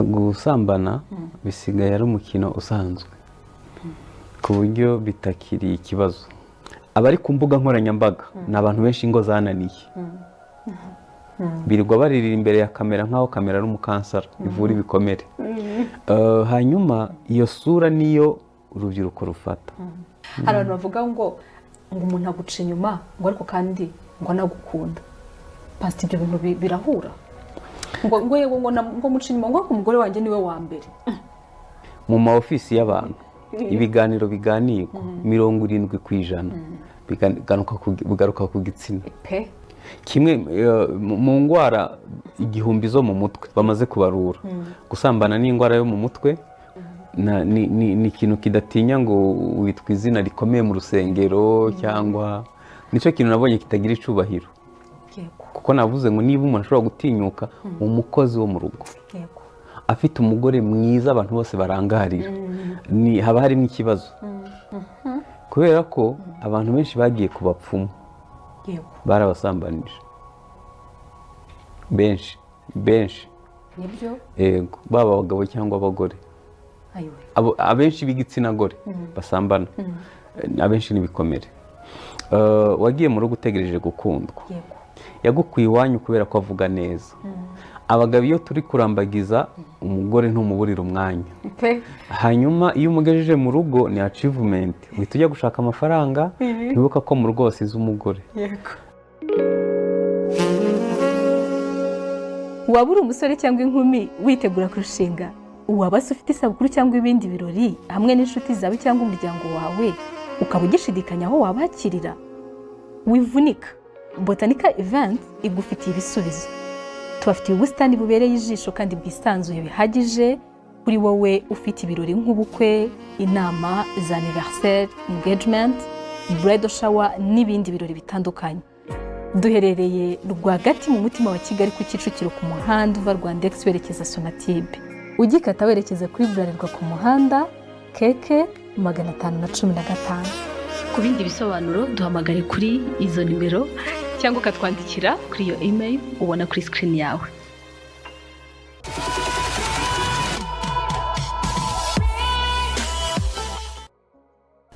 gusambana bisigaye ari umukino usanzwe ku buryo bitakiri ikibazo. Abari ku mbuga nkoranyambaga ni abantu benshi ingo zananiye, birirwa baririra imbere ya kamera nk'aho kamera ari umukansara ivura ibikomere. Hanyuma iyo sura niyo urubyiruko rufata. Hari abantu bavuga ngo umuntu aguca inyuma ngo ariko kandi ngo anagukunda. Pastor, ibyo bintu birahura? ngo muca inyuma ngo umugore wanjye niwe wa mbere. Mu ma ofisi y'abantu ibiganiro biganirwa 70% bigaruka ku gitsina. Kimwe mu ngwara igihumbi zo mu mutwe bamaze kubarura. Gusambana ni ingwara yo mu mutwe, ni ikintu kidatinya ngo witwa izina rikomeye mu rusengero cyangwa nicyo kintu nabonye kitagira icubahiro. Kuko navuze ngo niba umuntu ashobora gutinyuka umukozi wo mu rugo afite umugore mwiza abantu bose barangarira, ni haba harimo ikibazo. Kubera ko abantu benshi bagiye ku bapfumu barabasambanije benshi nibyo, yego, baba abagabo cyangwa abagore. Abenshi b'igitsina gore basambana, abenshi n'ibikomere. Wagiye mu rugo utegereje gukundwa, yagukuye iwanyu kubera ko avuga neza. Abagabo iyo turi kurambagiza umugore ntumuburira umwanya. Hanyuma iyo umugejeje mu rugo ni achievement, uhita ujya gushaka amafaranga, ntibuka ko mu rugo wasize umugore. Waba uri umusore cyangwa inkumi witegura kurushinga, waba se ufite isabukuru cyangwa ibindi birori hamwe n'inshuti zawe cyangwa umuryango wawe, ukaba ugishidikanya aho wabakirira, wivunika. Botanica Events igufitiye ibisubizo. Tubafitiye ubusitani bubereye ijisho kandi bwisanzuye bihagije kuri wowe ufite ibirori nk'ubukwe, inama za anniversaire, engagement, bridal shower n'ibindi birori bitandukanye. Duherereye rwagati mu mutima wa Kigali ku Kicukiro ku muhanda uva Rwandex werekeza Sonatube. Ugikata werekeza kuri Bralirwa ku muhanda keke 515. Ku bindi bisobanuro duhamagare kuri izo nimero cyangwa ukatwandikira kuri iyo email ubona kuri screen yawe.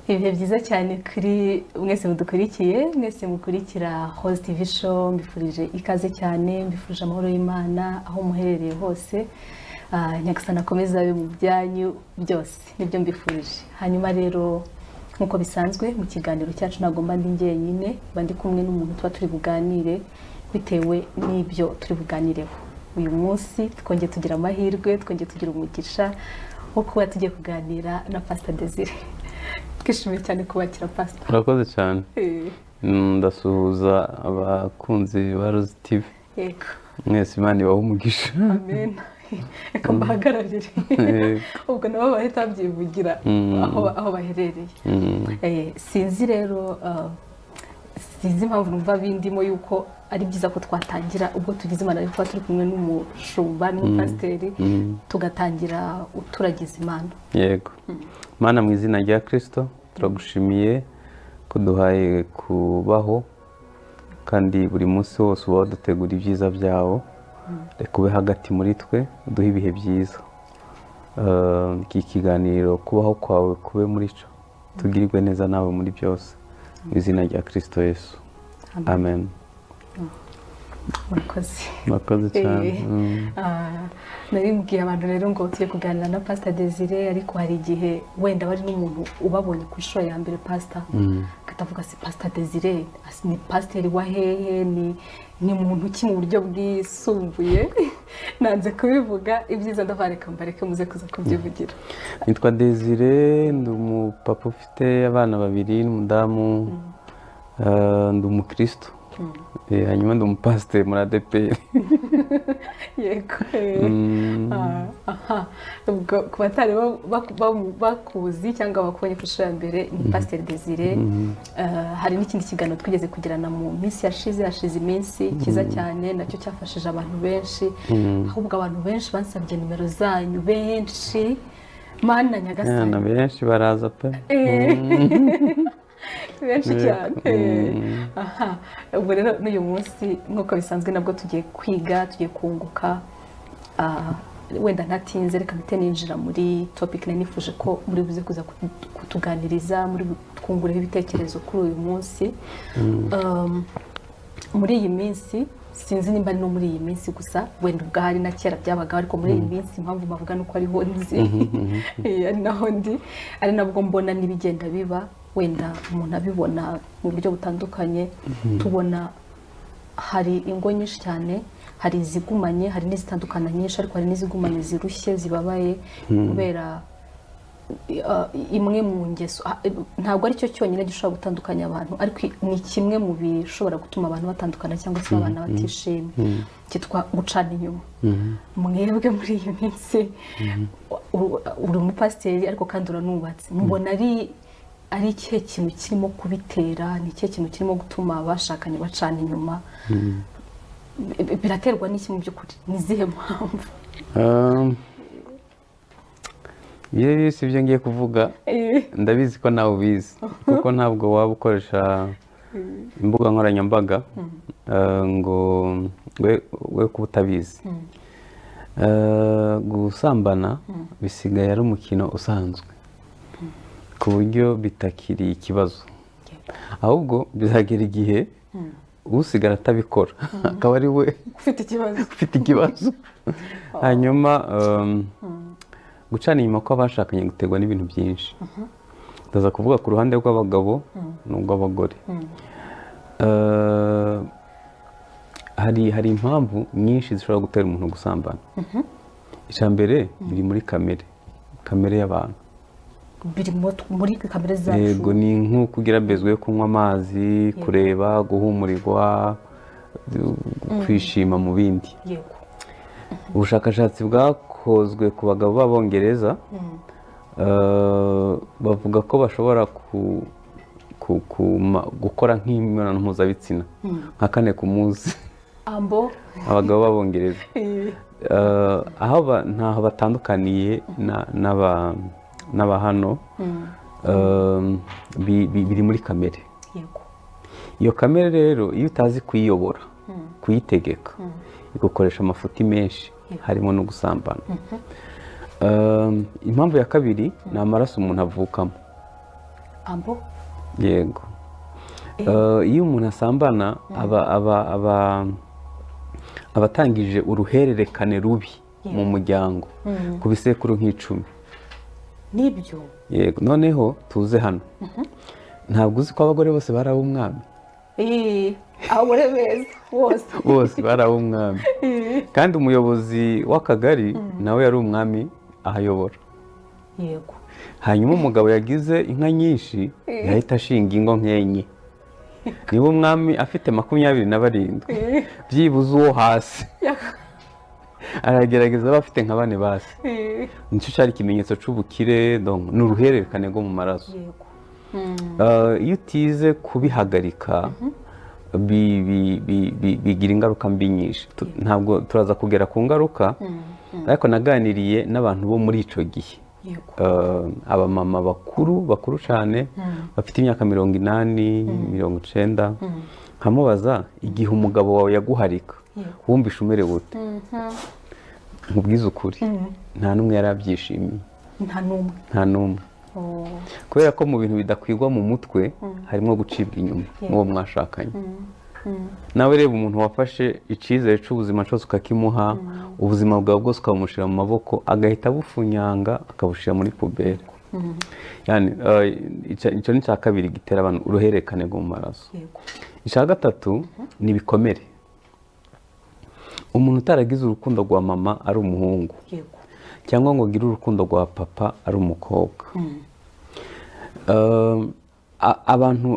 Ibihe byiza cyane kuri mwese mudukurikiye, mwese mukurikira House TV Show. Mbifurije ikaze cyane, mbifurije amahoro y'Imana aho muherereye hose. Nyagasani akomeza abe mu byanyu byose, nibyo mbifurije. Hanyuma rero nkuko bisanzwe mu kiganiro cyacu nagomba ndi njyenyine, bandi kumwe n'umuntu tuba turi buganire bitewe n'ibyo turi buganireho. Uyu munsi twongeye tugira amahirwe, twongeye tugira umugisha wo kuba tugiye kuganira na Pastor Desire. Twishimiye cyane kubakira Pastor. Urakoze cyane. Ndasuhuza abakunzi ba Rose TV. Yego. Mwese Imana ibahe umugisha. Amen. Eka mbahagararire. Ubwo nabo bahita babyivugira aho baherereye. Sinzi rero sinzi impamvu numva bindimo yuko ari byiza ko twatangira ubwo tugize Imana ariko turi kumwe n'umushumba n'umupasiteri tugatangira uturagiza Imana. Yego. Mana mu izina rya Kristo turagushimiye kuduhaye kubaho kandi buri munsi wose uba wadutegura ibyiza byawo. Reka ube hagati muri twe uduhe ibihe byiza. Iki kiganiro kubaho kwawe kube muri cyo, tugirirwe neza nawe muri byose mu izina rya Kristo Yesu. Amen. Murakoze cyane. Narimbwiye abantu rero ngo tugiye kuganira na Pastor Desire, ariko hari igihe wenda bari n'umuntu ubabonye ku ishusho ya mbere Pastor katavuga si Pastor Desire, ni pastor wa hehe, ni muntu ki mu buryo bwisumbuye. Nanze kubivuga, ibyiza ndavareka mbareke muze kuza kubyivugira. Nitwa Desire, ndi umupapa ufite abana babiri n'umudamu, ndi umukristo. Hanyuma ndi umupasiteri muri ADEPR. Yego. Ku batari bakuzi cyangwa bakubonye ku ishusho ya mbere ni Pastor Desire. Hari n'ikindi kiganiro twigeze kugirana mu minsi hashize iminsi cyiza cyane, nacyo cyafashije abantu benshi. Ahubwo abantu benshi bansabye nimero zanyu benshi. Mana Nyagasani. Benshi baraza pe. Benshi cyane. Ubwo rero n'uyu munsi nk'uko bisanzwe nabwo tugiye kwiga, tugiye kunguka wenda ntatinze reka mpite ninjira muri topic nifuje ko muri buze kuza kutuganiriza muri twungureho ibitekerezo kuri uyu munsi. Muri iyi minsi sinzi nimba no muri iyi minsi gusa wenda ubwahari na kera byabaga ariko muri iyi minsi impamvu bavuga nuko ariho nzi ari naho ndi ari nabwo mbona n'ibigenda biba wenda umuntu abibona mu buryo butandukanye. Tubona hari ingo nyinshi cyane, hari izigumanye, hari n'izitandukana nyinshi, ariko hari n'izigumanye zirushye zibabaye kubera imwe mu ngeso. Ntabwo ari cyo cyonyine gishobora gutandukanya abantu, ariko ni kimwe mu bishobora gutuma abantu batandukana cyangwa se abana batishimye, cyitwa gucana inyuma. Mwebwe muri iyi minsi uri umupasiteri ariko kandi uranubatse, mubona ari ikihe kintu kirimo kubitera, ni ikihe kintu kirimo gutuma abashakanye bacana inyuma? Biraterwa n'iki mu by'ukuri? Ni izihe mpamvu? Yewe si ibyo ngiye kuvuga, ndabizi ko nawe ubizi kuko ntabwo waba ukoresha imbuga nkoranyambaga ngo we kuba utabizi. Gusambana bisigaye ari umukino usanzwe ku buryo bitakiri ikibazo, ahubwo bizagera igihe usigara atabikora akaba ari we ufite ikibazo. Hanyuma gucana inyuma kw'abashakanye guterwa n'ibintu byinshi. Ndaza kuvuga ku ruhande rw'abagabo n'urw'abagore. Hari impamvu nyinshi zishobora gutera umuntu gusambana. Icya mbere biri muri kamere y'abantu, biri muri kamere zacu. Yego, ni nk'uko ugira bezwe yo kunywa amazi, kureba, guhumurirwa, kwishima mu bindi. Ubushakashatsi bwakozwe ku bagabo b'Abongereza bavuga ko bashobora gukora nk'imibonano mpuzabitsina nka 4 ku munsi. Abagabo b'Abongereza aho ntaho batandukaniye n'aba hano, biri muri kamere. Iyo kamere rero iyo utazi kuyiyobora, kuyitegeka, igukoresha amafuti menshi harimo no gusambana. Impamvu ya kabiri ni amaraso umuntu avukamo. Yego, iyo umuntu asambana abatangije uruhererekane rubi mu muryango ku bisekuru nk'icumi. Nibyo. Yego, noneho tuze hano, ntabwo uzi ko abagore bose bari ab'umwami? Abagore beza bose bari ab'umwami, kandi umuyobozi w'akagari nawe yari umwami ahayobora. Yego. Hanyuma umugabo yagize inka nyinshi yahita ashinga ingo nk'enye. Niba umwami afite 27 byibuze uwo hasi aragerageza bafite nka 4 basi. Nicyo cyari ikimenyetso cy'ubukire, n'uruhererekane rwo mu maraso. Iyo utize kubihagarika bigira ingaruka mbi nyinshi. Ntabwo turaza kugera ku ngaruka, ariko naganiriye n'abantu bo muri ico gihe, abamama bakuru cyane bafite imyaka 80, 90. Nkamubaza, igihe umugabo wawe yaguharika wumvishe umerewe ute? Nkubwiza ukuri, nta n'umwe yarabyishimiye. Nta n'umwe. Kubera ko mu bintu bidakwigwa mu mutwe harimo gucibwa inyuma n'uwo mwashakanye. Nawe reba umuntu wafashe icyizere cy'ubuzima cyose ukakimuha, ubuzima bwawe bwose ukabumushyira mu maboko, agahita abufunyanga akabushyira muri puberi. Icyo ni icya kabiri gitera abantu uruhererekane rwo mu maraso. Icya gatatu ni ibikomere. Umuntu utaragize urukundo rwa mama ari umuhungu, cyangwa ngo agire urukundo rwa papa ari umukobwa. Abantu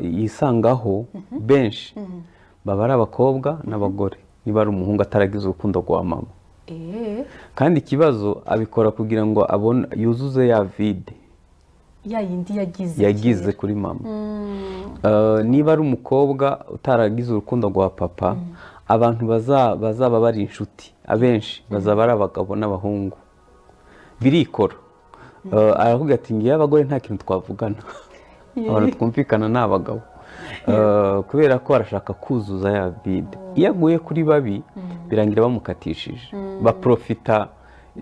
yisangaho benshi baba ari abakobwa n'abagore, niba ari umuhungu ataragize urukundo rwa mama. Kandi ikibazo abikora kugira ngo yuzuze ya vide yindi yagize kuri mama. Niba ari umukobwa utaragize urukundo rwa papa, abantu bazaba bari inshuti abenshi bazaba ari abagabo n'abahungu. Birikora. Aravuga ati ngiye abagore nta kintu twavugana, abantu twumvikana ni abagabo, kubera ko arashaka kuzuza ya vide. Iyo aguye kuri babi birangira bamukatishije baprofita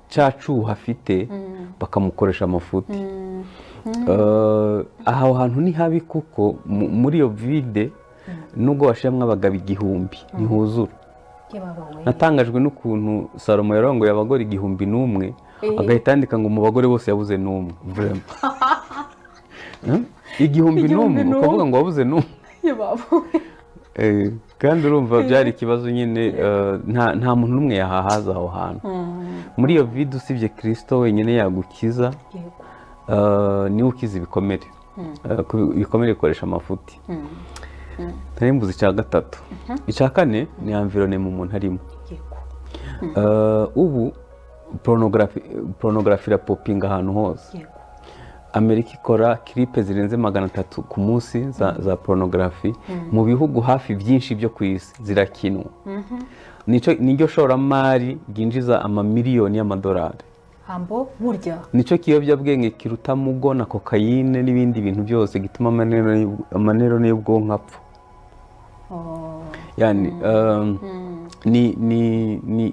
cya cyuho afite bakamukoresha amafuti. aho hantu ni habi kuko muri iyo vide nubwo washyiramo abagabo 1000 ntihuzura. natangajwe n'ukuntu Salomo yarongoye abagore 1001 agahita yandika ngo mu bagore bose yabuze n'umwe. 1001 ukavuga ngo wabuze n'umwe. kandi urumva byari ikibazo nyine, nta muntu n'umwe yahahaza aho hantu. muri iyo vide usibye Kristo wenyine yagukiza, niwe ukiza ibikomere. ibikomere bikoresha amafuti. ntarimbuze icya gatatu. icya kane ni environnement umuntu arimo. ubu porunogarafi irapopinga ahantu hose. Amerika ikora kilipe zirenze 300 ku munsi za porunogarafi. mu bihugu hafi byinshi byo ku isi zirakinwa. niryo shoramari ryinjiza amamiliyoni y'amadolari. nicyo kiyobyabwenge kiruta mugo na kokayine n'ibindi bintu byose, gituma amanero y'ubwonko apfa. yani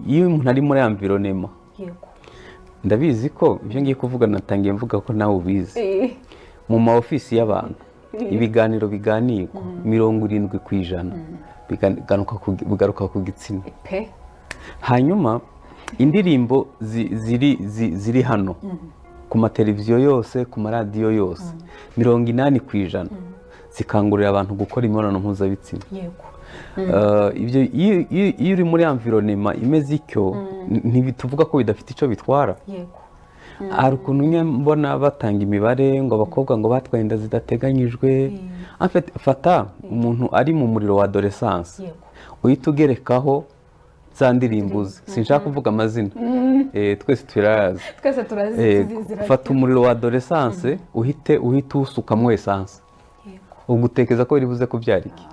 iyo umuntu ari muri environnement, ndabizi ko ibyo ngiye kuvuga natangiye mvuga ko nawe ubizi. mu ma ofisi y'abantu ibiganiro biganirwa 70% bigaruka ku gitsina. hanyuma indirimbo ziri hano ku mateleviziyo yose, ku maradiyo yose 80% zikangurira abantu gukora imibonano mpuzabitsina. iyo uri muri environnement imeze icyo, ntibituvuga ko bidafite icyo bitwara. hari ukuntu mbona batanga imibare ngo abakobwa ngo batwaye inda zidateganyijwe. fata umuntu ari mu muriro wa adolescence, uhita ugerekaho za ndirimbo ze, sinshaka kuvuga amazina, twese turayazi. fata umuriro wa adolescence uhite usukamo essence, ubwo utekereza ko biri buze kubyara iki?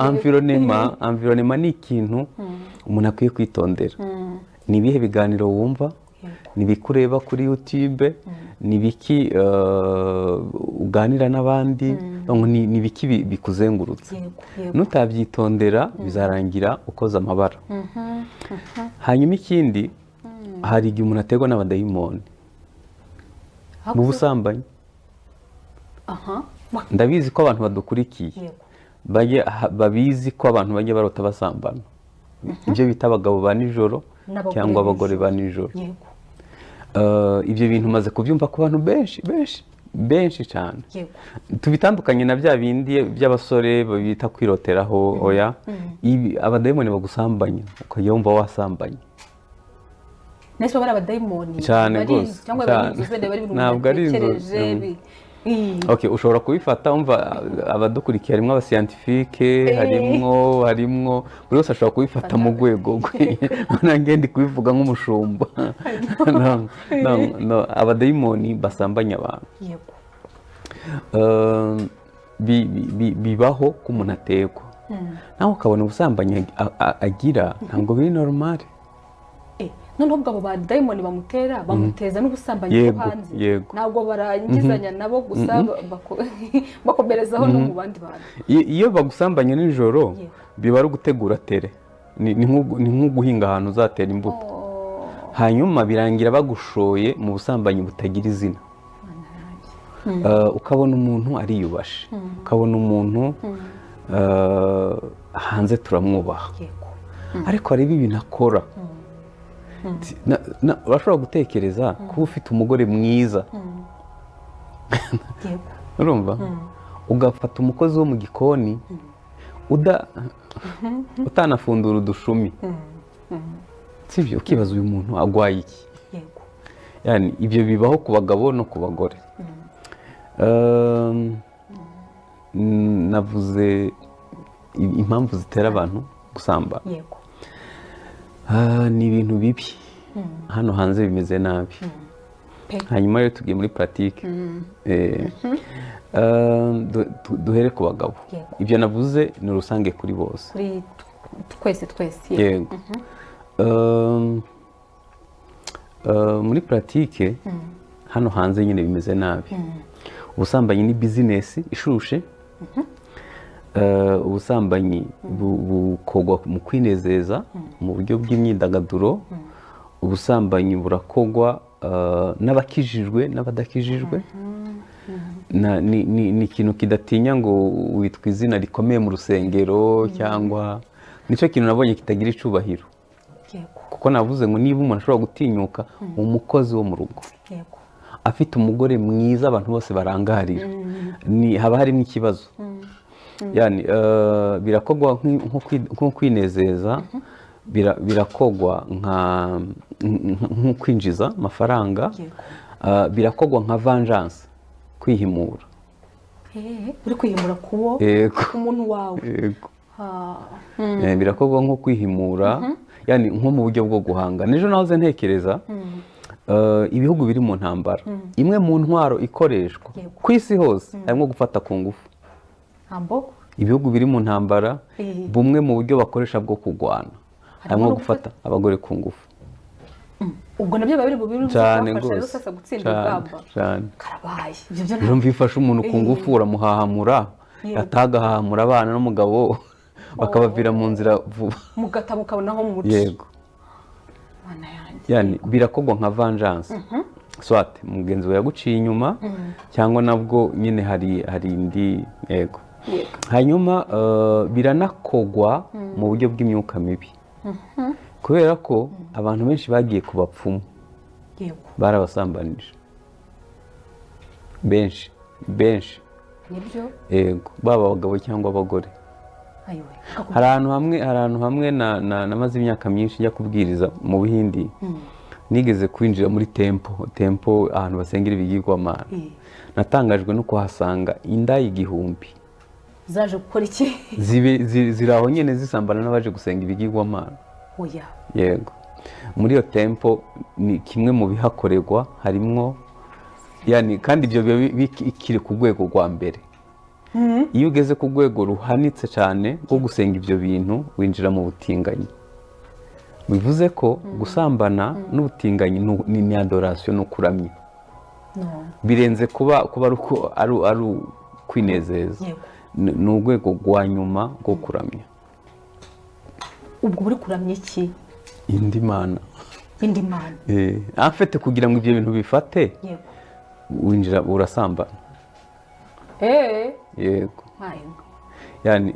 environnement ni ikintu umuntu akwiye kwitondera. ni ibihe biganiro wumva, ni bikureba kuri YouTube, ni biki uganira n'abandi, ni biki bikuzengurutse. nutabyitondera bizarangira ukoze amabara. hanyuma ikindi, hari igihe umuntu aterwa n'abadayimoni mu busambanyi. ndabizi ko abantu badukurikiye babizi ko abantu bajya barota basambana. ibyo bita abagabo ba nijoro cyangwa abagore ba nijoro. ibyo bintu maze kubyumva ku bantu benshi cyane. tubitandukanye na bya bindi by'abasore bita kwiroteraho. oya, abadayimoni bagusambanya ukajya wumva wasambanye cyane rwose. ntabwo ari inzozi. Okay, ushobora kubifata umva abadukurikiye harimo abascientifique, harimo buri wese ashobora kubifata mu rwego rwe. nange ndi kubivuga nk'umushumba. abadayimoni basambanya abantu. bibaho ko umuntu ategwa, nawe ukabona ubusambanyi agira ntabwo biri normal. noneho ubwo abo badayimoni bamuteza n'ubusambanyi bwo hanze. ntabwo barangizanya nabo gusa, bakomerezaho no mu bandi bantu. iyo bagusambanya nijoro biba ari ugutegura tere, ni nk'uguhinga ahantu uzatera imbuto. hanyuma birangira bagushoye mu busambanyi butagira izina. ukabona umuntu ariyubashe, ukabona umuntu hanze turamwubaha, ariko harimo ibintu akora. urashobora gutekereza kuba ufite umugore mwiza, urumva, ugafata umukozi wo mu gikoni utanafundura udushumi, sibyo? ukibaza uyu muntu agwaye iki? yani ibyo bibaho ku bagabo no ku bagore. navuze impamvu zitera abantu gusambana. ni ibintu bibi hano hanze bimeze nabi. hanyuma rero tugiye muri pratique. duhere ku bagabo. ibyo navuze ni rusange kuri bose, twese. yego. muri pratique hano hanze nyine bimeze nabi. ubusambanyi ni business ishushe. ubusambanyi bukorwa mu kwinezeza mu buryo bw'imyidagaduro. Ubusambanyi burakorwa n'abakijijwe n'abadakijijwe. Ni ikintu kidatinya ngo witwa izina rikomeye mu rusengero cyangwa nicyo kintu nabonye kitagira icubahiro, kuko navuze ngo niba umuntu ashobora gutinyuka umukozi wo mu rugo afite umugore mwiza abantu bose barangarira, haba harimo ikibazo. Yani birakorwa nko kwinezeza, birakorwa nko kwinjiza amafaranga, birakorwa nka vengeance, kwihimura. uri kwihimura kuwo umuntu wawe. Birakorwa nko kwihimura, yani nko mu buryo bwo guhanga. Nijo nahoze ntekereza ibihugu biri mu ntambara, imwe mu ntwaro ikoreshwa ku isi hose harimo gufata ku ngufu. Ibihugu biri mu ntambara, bumwe mu buryo bakoresha bwo kurwana harimo gufata abagore ku ngufu. Ubwo nabyo babiri mu bintu byafasha rero sasa gutsinda urugamba. Karabaye ibyo bifasha umuntu ku ngufu, uramuhahamura, atagahahamura abana n'umugabo bakabavira mu nzira vuba, mugata mukabonaho mu muco. Yego, yani birakorwa nka vengeance. Swat mugenzi we yaguciye inyuma cyangwa nabwo nyine hari indi. Yego. Hanyuma biranakogwa mu buryo bw'imyuka mibi, kubera ko abantu benshi bagiye ku bapfumu barabasambanije, benshi yego, baba abagabo cyangwa abagore. Hari ahantu hamwe namaze imyaka myinshi njya kubwiriza mu Buhindi, nigeze kwinjira muri tempo ahantu basengera ibigirwamana. Natangajwe no kuhasanga inda igihumbi zaje gukora iki, ziraho nyene zisambana n'abaje gusenga ibigirwamana. Yego, muri iyo tempo ni kimwe mu bihakorerwa harimwo, yani kandi ibyo bikiri ku rwego rwa mbere. Iyo ugeze ku rwego ruhanitse cyane rwo gusenga ibyo bintu, winjira mu butinganyi. Bivuze ko gusambana n'ubutinganyi ni adoration, no kuramya. Birenze kuba ari kwinezeza, ni urwego rwa nyuma rwo kuramya. Ubwo buri kuramya iki? Indi mana. Afite kugira ngo ibyo bintu bifate, winjira urasambana. Yego. Yani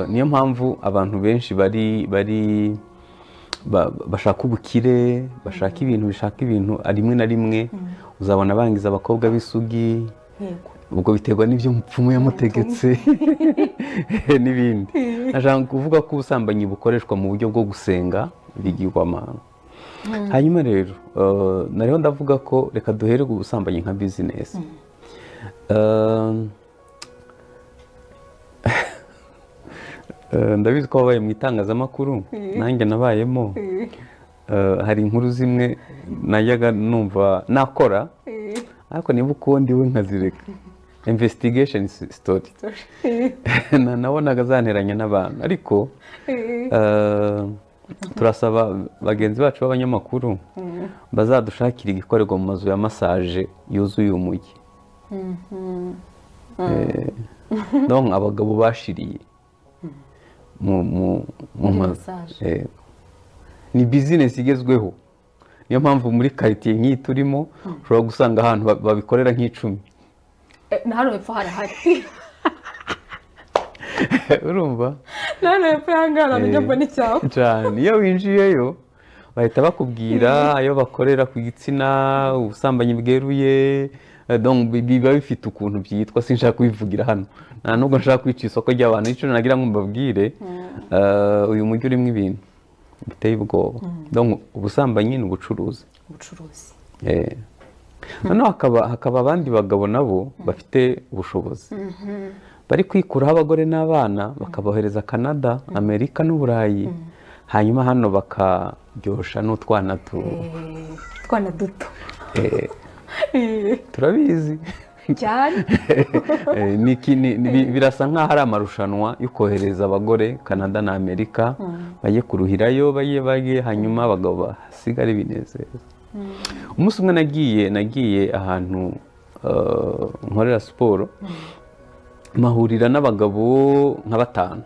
niyo mpamvu abantu benshi bashaka ubukire, bashaka ibintu rimwe na rimwe uzabona bangiza abakobwa b'isugi. Ubwo biterwa n'ibyo umupfumu yamutegetse n'ibindi. Nashaka kuvuga ko ubusambanyi bukoreshwa mu buryo bwo gusenga ibigirwamana. Hanyuma rero nariho ndavuga ko reka duhere ku busambanyi nka business. Ndabizi ko wabaye mu itangazamakuru, nanjye nabayemo. Hari inkuru zimwe najyaga numva nakora, ariko niba uko ndiwe nkazireka. Investigation story. Nabonaga zanteranya n'abantu, ariko turasaba bagenzi bacu b'abanyamakuru bazadushakira igikorerwa mu mazu ya massage yuzuye umujyi. Donc abagabo bashiriye mu massage. Ni business igezweho. Niyo mpamvu muri quartier nk'iyi turimo ushobora gusanga ahantu babikorera nk'icumi. Na hano hepfo harahari. Urumva? Na hano hepfo hangana njya mbona icyaho. Cyane. Iyo winjiyeyo bahita bakubwira ayo bakorera ku gitsina, ubusambanyi bweruye. Donc biba bifite ukuntu byitwa, sinshaka kubivugira hano. Nta nubwo nshaka kwica isoko ry'abantu, icyo nagira ngo mbabwire, uyu mujyi urimo ibintu biteye ubwoba. Donc ubusambanyi ni ubucuruzi. Hano hakaba abandi bagabo nabo bafite ubushobozi, bari kwikuraho abagore n'abana bakabohereza Canada, Amerika n'Uburayi, hanyuma hano bakaryosha n'utwana duto. Turabizi cyane. Birasa nk'aho ari amarushanwa yo kohereza abagore Canada na Amerika, bajye kuruhirayo baye hanyuma abagabo basigare binezeza. Umunsi umwe nagiye ahantu nkorera siporo, mahurira n'abagabo nka 5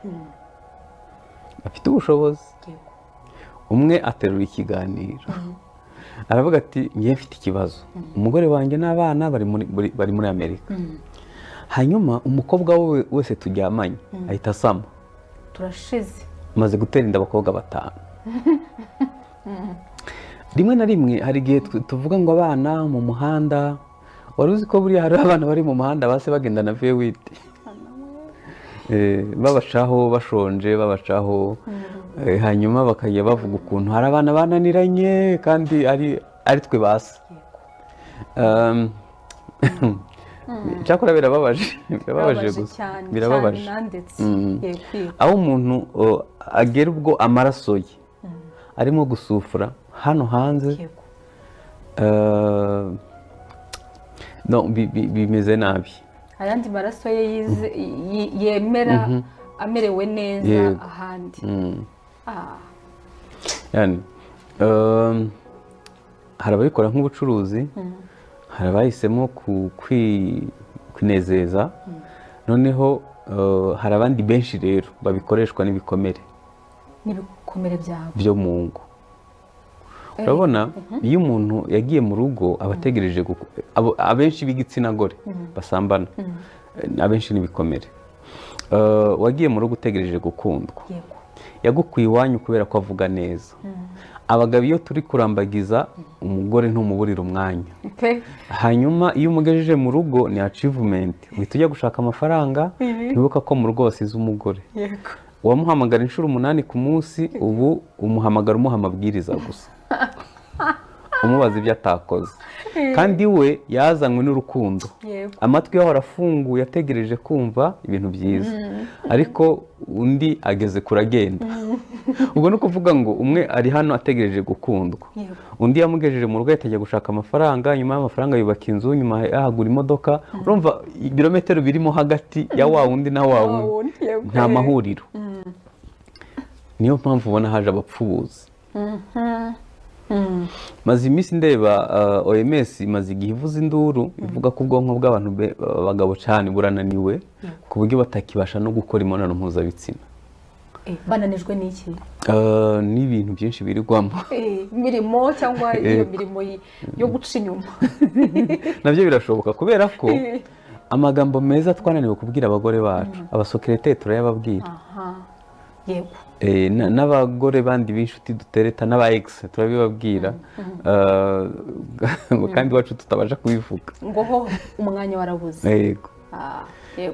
bafite ubushobozi. Umwe aterura ikiganiro aravuga ati ngiye mfite ikibazo, umugore wanjye n'abana bari muri Amerika. Hanyuma umukobwa we wese tujyamanye ahita asama, turashize, maze gutera inda abakobwa 5. Rimwe na rimwe hari igihe tuvuga ngo abana mu muhanda, wari uzi ko buriya hari abana bari mu muhanda base bagenda na V8 babacaho bashonje, babacaho hanyuma bakajya bavuga ukuntu hari abana bananiranye kandi ari twe base. Cyakora birababaje gusa, birababaje aho umuntu agera ubwo amaraso ye arimo gusufura hano hanze. Bimeze nabi, ayandi maraso ye yemera amerewe neza ahandi. Hari ababikora nk'ubucuruzi, hari abahisemo kwinezeza, noneho hari abandi benshi rero babikoreshwa n'ibikomere byo mu ngo. Urabona iyo umuntu yagiye mu rugo aba ategereje, abenshi b'igitsina gore basambana, abenshi n'ibikomere. Wagiye mu rugo utegereje gukundwa, yagukuye iwanyu kubera ko avuga neza. Abagabo iyo turi kurambagiza umugore ntumuburira umwanya, hanyuma iyo umugejeje mu rugo ni achievement, uhita ujya gushaka amafaranga. Ntibuka ko mu rugo wasize umugore, wamuhamagara inshuro 8 ku munsi, ubu umuhamagara umuha amabwiriza gusa umubaza ibyo atakoze, kandi we yazanywe n'urukundo. Amatwi yaho arafunguye ategereje kumva ibintu byiza, ariko undi ageze kuragenda. Ubwo no kuvuga ngo umwe ari hano ategereje gukundwa, undi yamugejeje mu rugo yatajya gushaka amafaranga, nyuma y'amafaranga yubaka inzu, nyuma yahagura imodoka. Urumva ibirometero birimo hagati ya wa wundi na wa wundi, nta mahuriro. Niyo mpamvu ubona haje abapfubuzi. Maze iminsi ndeba OMS imaze igihe ivuza induru ivuga ko ubwonko bw'abantu abagabo cyane burananiwe ku buryo batakibasha no gukora imibonano mpuzabitsina. Bananijwe n'iki? N'ibintu byinshi birigwamo, imirimo cyangwa iyo mirimo yo guca inyuma. Nabyo birashoboka kubera ko amagambo meza twananiwe kubwira abagore bacu, abasokerete turayababwira. Yego. N'abagore bandi b'inshuti dutereta n'aba ex turabibabwira, kandi wacu tutabasha kubivuga ngo ho umwanya warabuze. Yego.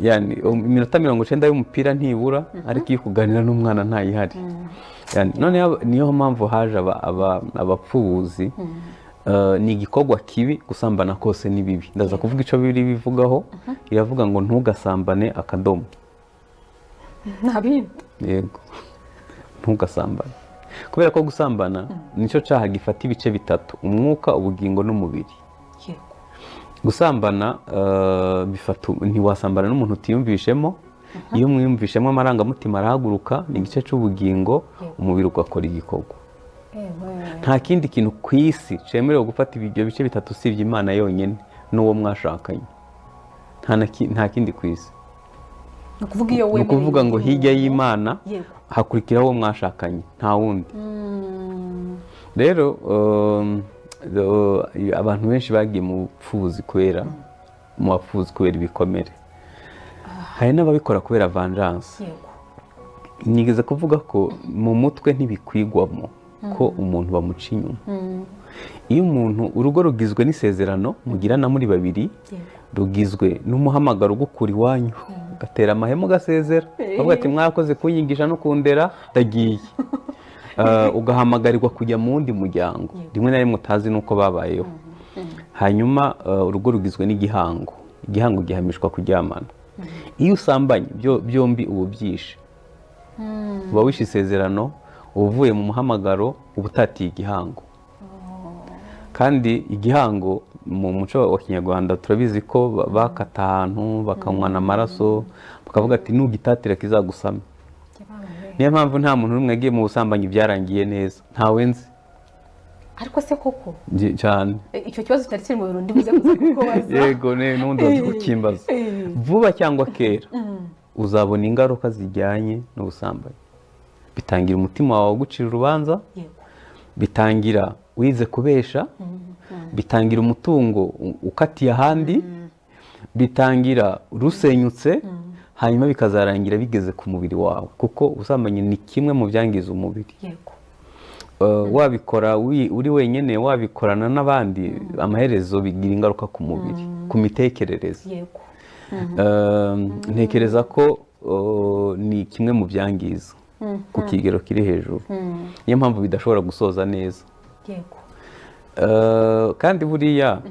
Yani iminota 90 y'umupira ntibura, ariko iyo kuganira n'umwana ntayihari. Yani none niyo mpamvu haje abapfubuzi. Ni igikorwa kibi, gusambana kose ni bibi. Ndaza kuvuga ico bibiri bivugaho, iravuga ngo ntugasambane akadomo. Nabindi. Yego, ntugasambane. Kubera ko gusambana nicyo cyaha gifata ibice bitatu: umwuka, ubugingo n'umubiri. Gusambana bifata, ntiwasambana n'umuntu utiyumvishemo. Iyo mwiyumvishemo amarangamutima arahaguruka, ni igice cy'ubugingo, umubiri ugakora igikorwa. Nta kindi kintu ku isi cyemerewe gufata ibyo bice bitatu usibye Imana yonyine n'uwo mwashakanye. Nta kindi ku isi. Ni ukuvuga ngo hirya y'Imana hakurikiraho uwo mwashakanye, nta wundi. Rero abantu benshi bagiye mu bapfubuzi kubera ibikomere. Hari n'ababikora kubera vengeance. Nigeze kuvuga ko mu mutwe ntibikwigwamo ko umuntu bamuca inyuma. Iyo umuntu, urugo rugizwe n'isezerano mugirana muri babiri, rugizwe n'umuhamagaro gukura iwanyu, gatera amahema ugasezera, bavuga ati mwakoze kunyigisha no kundera, ndagiye. Ugahamagarirwa kujya mu wundi muryango, rimwe na rimwe utazi nuko babayeho. Hanyuma urugo rugizwe n'igihango, igihango gihamishwa kuryamana. Iyo usambanye byombi ubu byishe, uba wishe isezerano, uvuye mu muhamagaro, uba utatiye igihango. Kandi igihango mu muco wa Kinyarwanda turabizi ko bakata ahantu bakanywana amaraso, bakavuga ati nugitatira kizagusama. Niyo mpamvu nta muntu n'umwe agiye mu busambanyi byarangiye neza, ntawe nzi. ariko se koko cyane icyo kibazo cyari kiri mu bintu ndi buze kuza kukubaza yego n'undi wazi kukimbaza vuba cyangwa kera uzabona ingaruka zijyanye n'ubusambanyi. Bitangira umutima wawe gucira urubanza, bitangira wize kubesha, bitangira umutungo ukatiye ahandi, bitangira rusenyutse, hanyuma bikazarangira bigeze ku mubiri wawe, kuko ubusambanyi ni kimwe mu byangiza umubiri. Wabikora uri wenyine, wabikorana n'abandi, amaherezo bigira ingaruka ku mubiri, ku mitekerereze. Ntekereza ko ni kimwe mu byangiza ku kigero kiri hejuru, niyo mpamvu bidashobora gusoza neza. Kandi buriya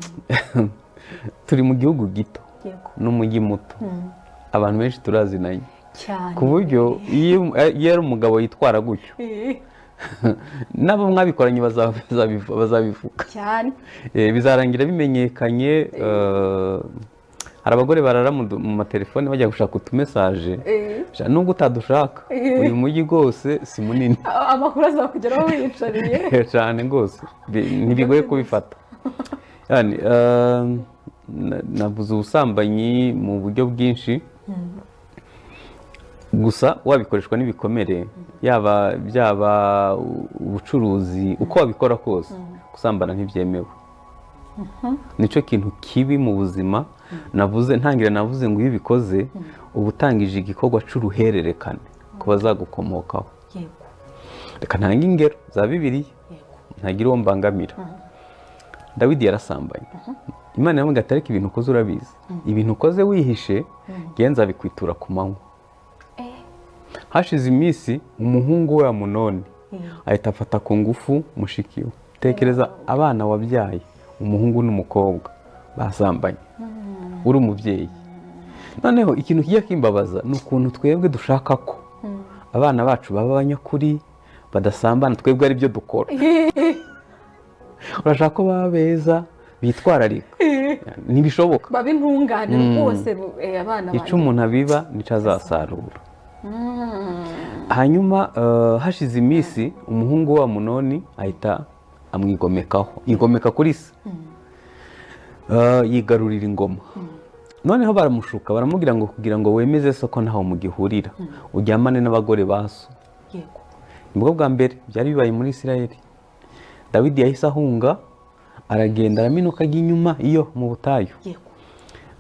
turi mu gihugu gito n'umujyi muto, abantu benshi turazinanye ku buryo iyo ari umugabo yitwara gutyo nabo mwabikoranye bazabivuga cyane, bizarangira bimenyekanye. Hari abagore barara mu matelefone bajya gushaka utumesaje, nubwo utadushaka, uyu mujyi rwose si munini, amakuru azakugeraho wiyicariye cyane rwose, ntibigoye kubifata. Navuze ubusambanyi mu buryo bwinshi, gusa wabikoreshwa n'ibikomere, byaba ubucuruzi, uko wabikora kose, gusambana ntibyemewe. Nicyo kintu kibi mu buzima. Navuze ngo iyo ubikoze uba utangije igikorwa cy'uruhererekane ku bazagukomokaho. Reka ntange ingero za Bibiliya ntagira uwo mbangamira. Dawidi yarasambanye, Imana yamubwiye ati ariko ibintu ukoze urabizi, ibintu ukoze wihishe genza bikwitura ku manywa. Hashize iminsi umuhungu we Amunoni ahita afata ku ngufu mushiki we. Tekereza abana wabyaye, umuhungu n'umukobwa basambanye, uri umubyeyi. Noneho ikintu kijya kimbabaza ni ukuntu twebwe dushaka ko abana bacu baba abanyakuri, badasambana, twebwe ari byo dukora. Urashaka ko baba beza, bitwararika, ntibishoboka, baba intungane rwose. Abana icyo umuntu abiba nicyo azasarura. Hanyuma hashize iminsi umuhungu wa Amunoni ahita amwigomekaho, yigomeka kuri se, yigarurira ingoma. Noneho baramushuka, baramubwira ngo kugira ngo wemeze se ko ntaho mugihurira, ujyamane n'abagore ba so. Nibwo bwa mbere byari bibaye muri Isirayeli. Dawidi yahise ahunga, aragenda araminuka ajya inyuma iyo mu butayu.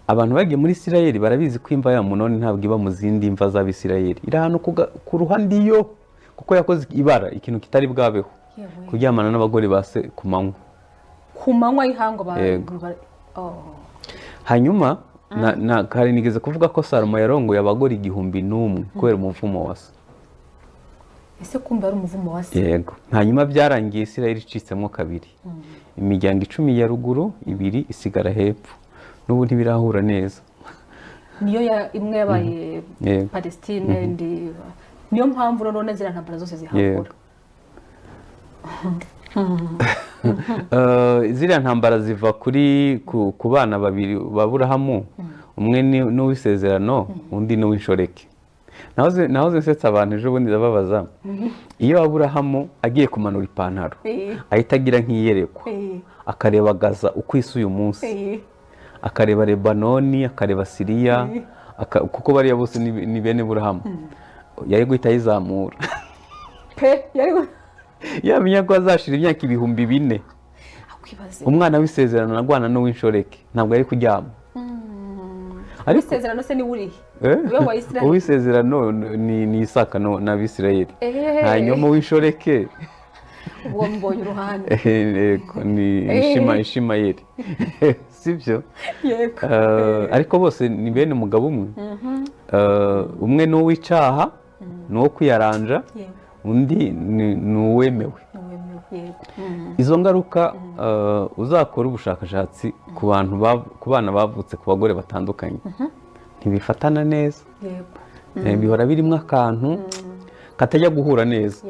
Abantu bagiye muri Isirayeli barabizi ko imva ya Amunoni ntabwo iba mu zindi mva z'Abisirayeli, iri ahantu ku ruhande iyo, kuko yakoze ibara, ikintu kitari bwabeho, kuryamana n'abagore ba se ku manywa. Ku manywa y'ihango hanyuma kare nigeze kuvuga ko Salomo yarongoye abagore 1,000 kubera umuvumo wa se. Ese kumbe ari umuvumo wa se? Yego. Hanyuma byarangiye Isirayeli icitsemo kabiri, imiryango 10 ya ruguru, 2 isigara hepfo. N'ubu ntibirahura neza. Niyo imwe yabaye Palestine, niyo mpamvu none zira ntambara zose zihakura. Ziriya ntambara ziva ku bana babiri b'Aburahamu, umwe n'uwisezerano, undi n'uw'inshoreke. Nahoze nsetsa abantu ejo bundi ndababaza, iyo Aburahamu agiye kumanura ipantaro ahita agira nk'iyerekwa, akareba Gaza uko isi uyu munsi, akareba Lebanoni, akareba Siriya, kuko bariya bose ni bene Aburahamu, yari guhita ayizamura. Yamenya ko azashira imyaka 4,000. Umwana w'isezerano nagwana n'uw'inshoreke ntabwo ari kuryama. Ariko isezerano se ni wurihe? Uw'isezerano ni Isaka n'Abisirayeli. Hanyuma uw'inshoreke ubwo mbonye uruhande. Ni Ishimayeli. Sibyo? Ariko bose ni bene umugabo umwe. Umwe n'uw'icyaha, n'uwo kwiyaranja, undi ni uwemewe. Izo ngaruka uzakora ubushakashatsi ku bana bavutse ku bagore batandukanye, ntibifatana neza, bihora birimo akantu katajya guhura neza.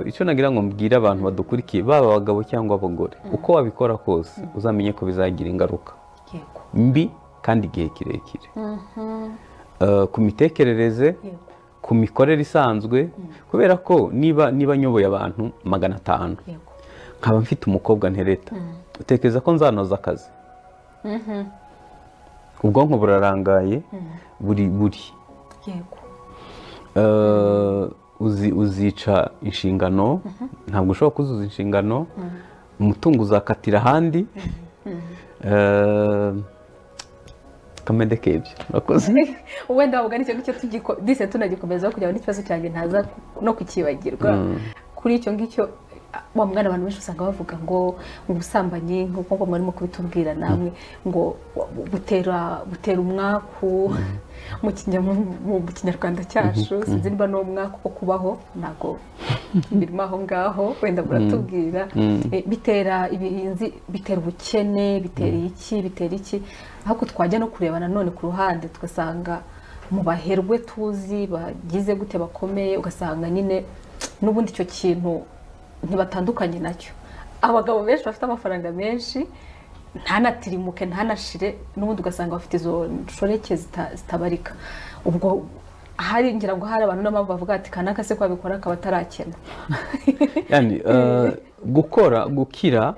Icyo nagira ngo mbwire abantu badukurikiye, baba abagabo cyangwa abagore, uko wabikora kose uzamenye ko bizagira ingaruka mbi kandi igihe kirekire, ku mitekerereze, ku mikorere isanzwe, kubera ko niba nyoboye abantu 500, nkaba mfite umukobwa ntereta utekereza ko nzanoza akazi? ubwonko burarangaye buri yego uzica inshingano, ntabwo ushobora kuzuza inshingano, umutungo uzakatira ahandi. Kamede kebyo urakoze. wenda wavuga nicyo ngicyo dise tunagikomeza kugira ngo n'ikibazo cyanjye ntaza no kukibagirwa. Kuri icyo ngicyo wa mwana abantu benshi usanga bavuga ngo ubusambanyi nk'uko mwarimo kubitubwira namwe ngo butera umwaku mu kinyarwanda cyacu, sinzi niba ni umwaku wo kubaho, ntabwo birimo aho ngaho, wenda buratubwira. Bitera ibinzi, bitera ubukene, bitera iki, ahubwo twajya no kureba nanone ku ruhande tugasanga mu baherwe tuzi bagize gute bakomeye, ugasanga nyine n'ubundi icyo kintu ntibatandukanye nacyo. Abagabo benshi bafite amafaranga menshi ntanatirimuke ntanashire, n'ubundi ugasanga bafite izo nshoreke zitabarika. Ubwo hari ngira ngo hari abantu n'amabwo bavuga ati kanaka se kwabikora akaba atarakena. Yani gukira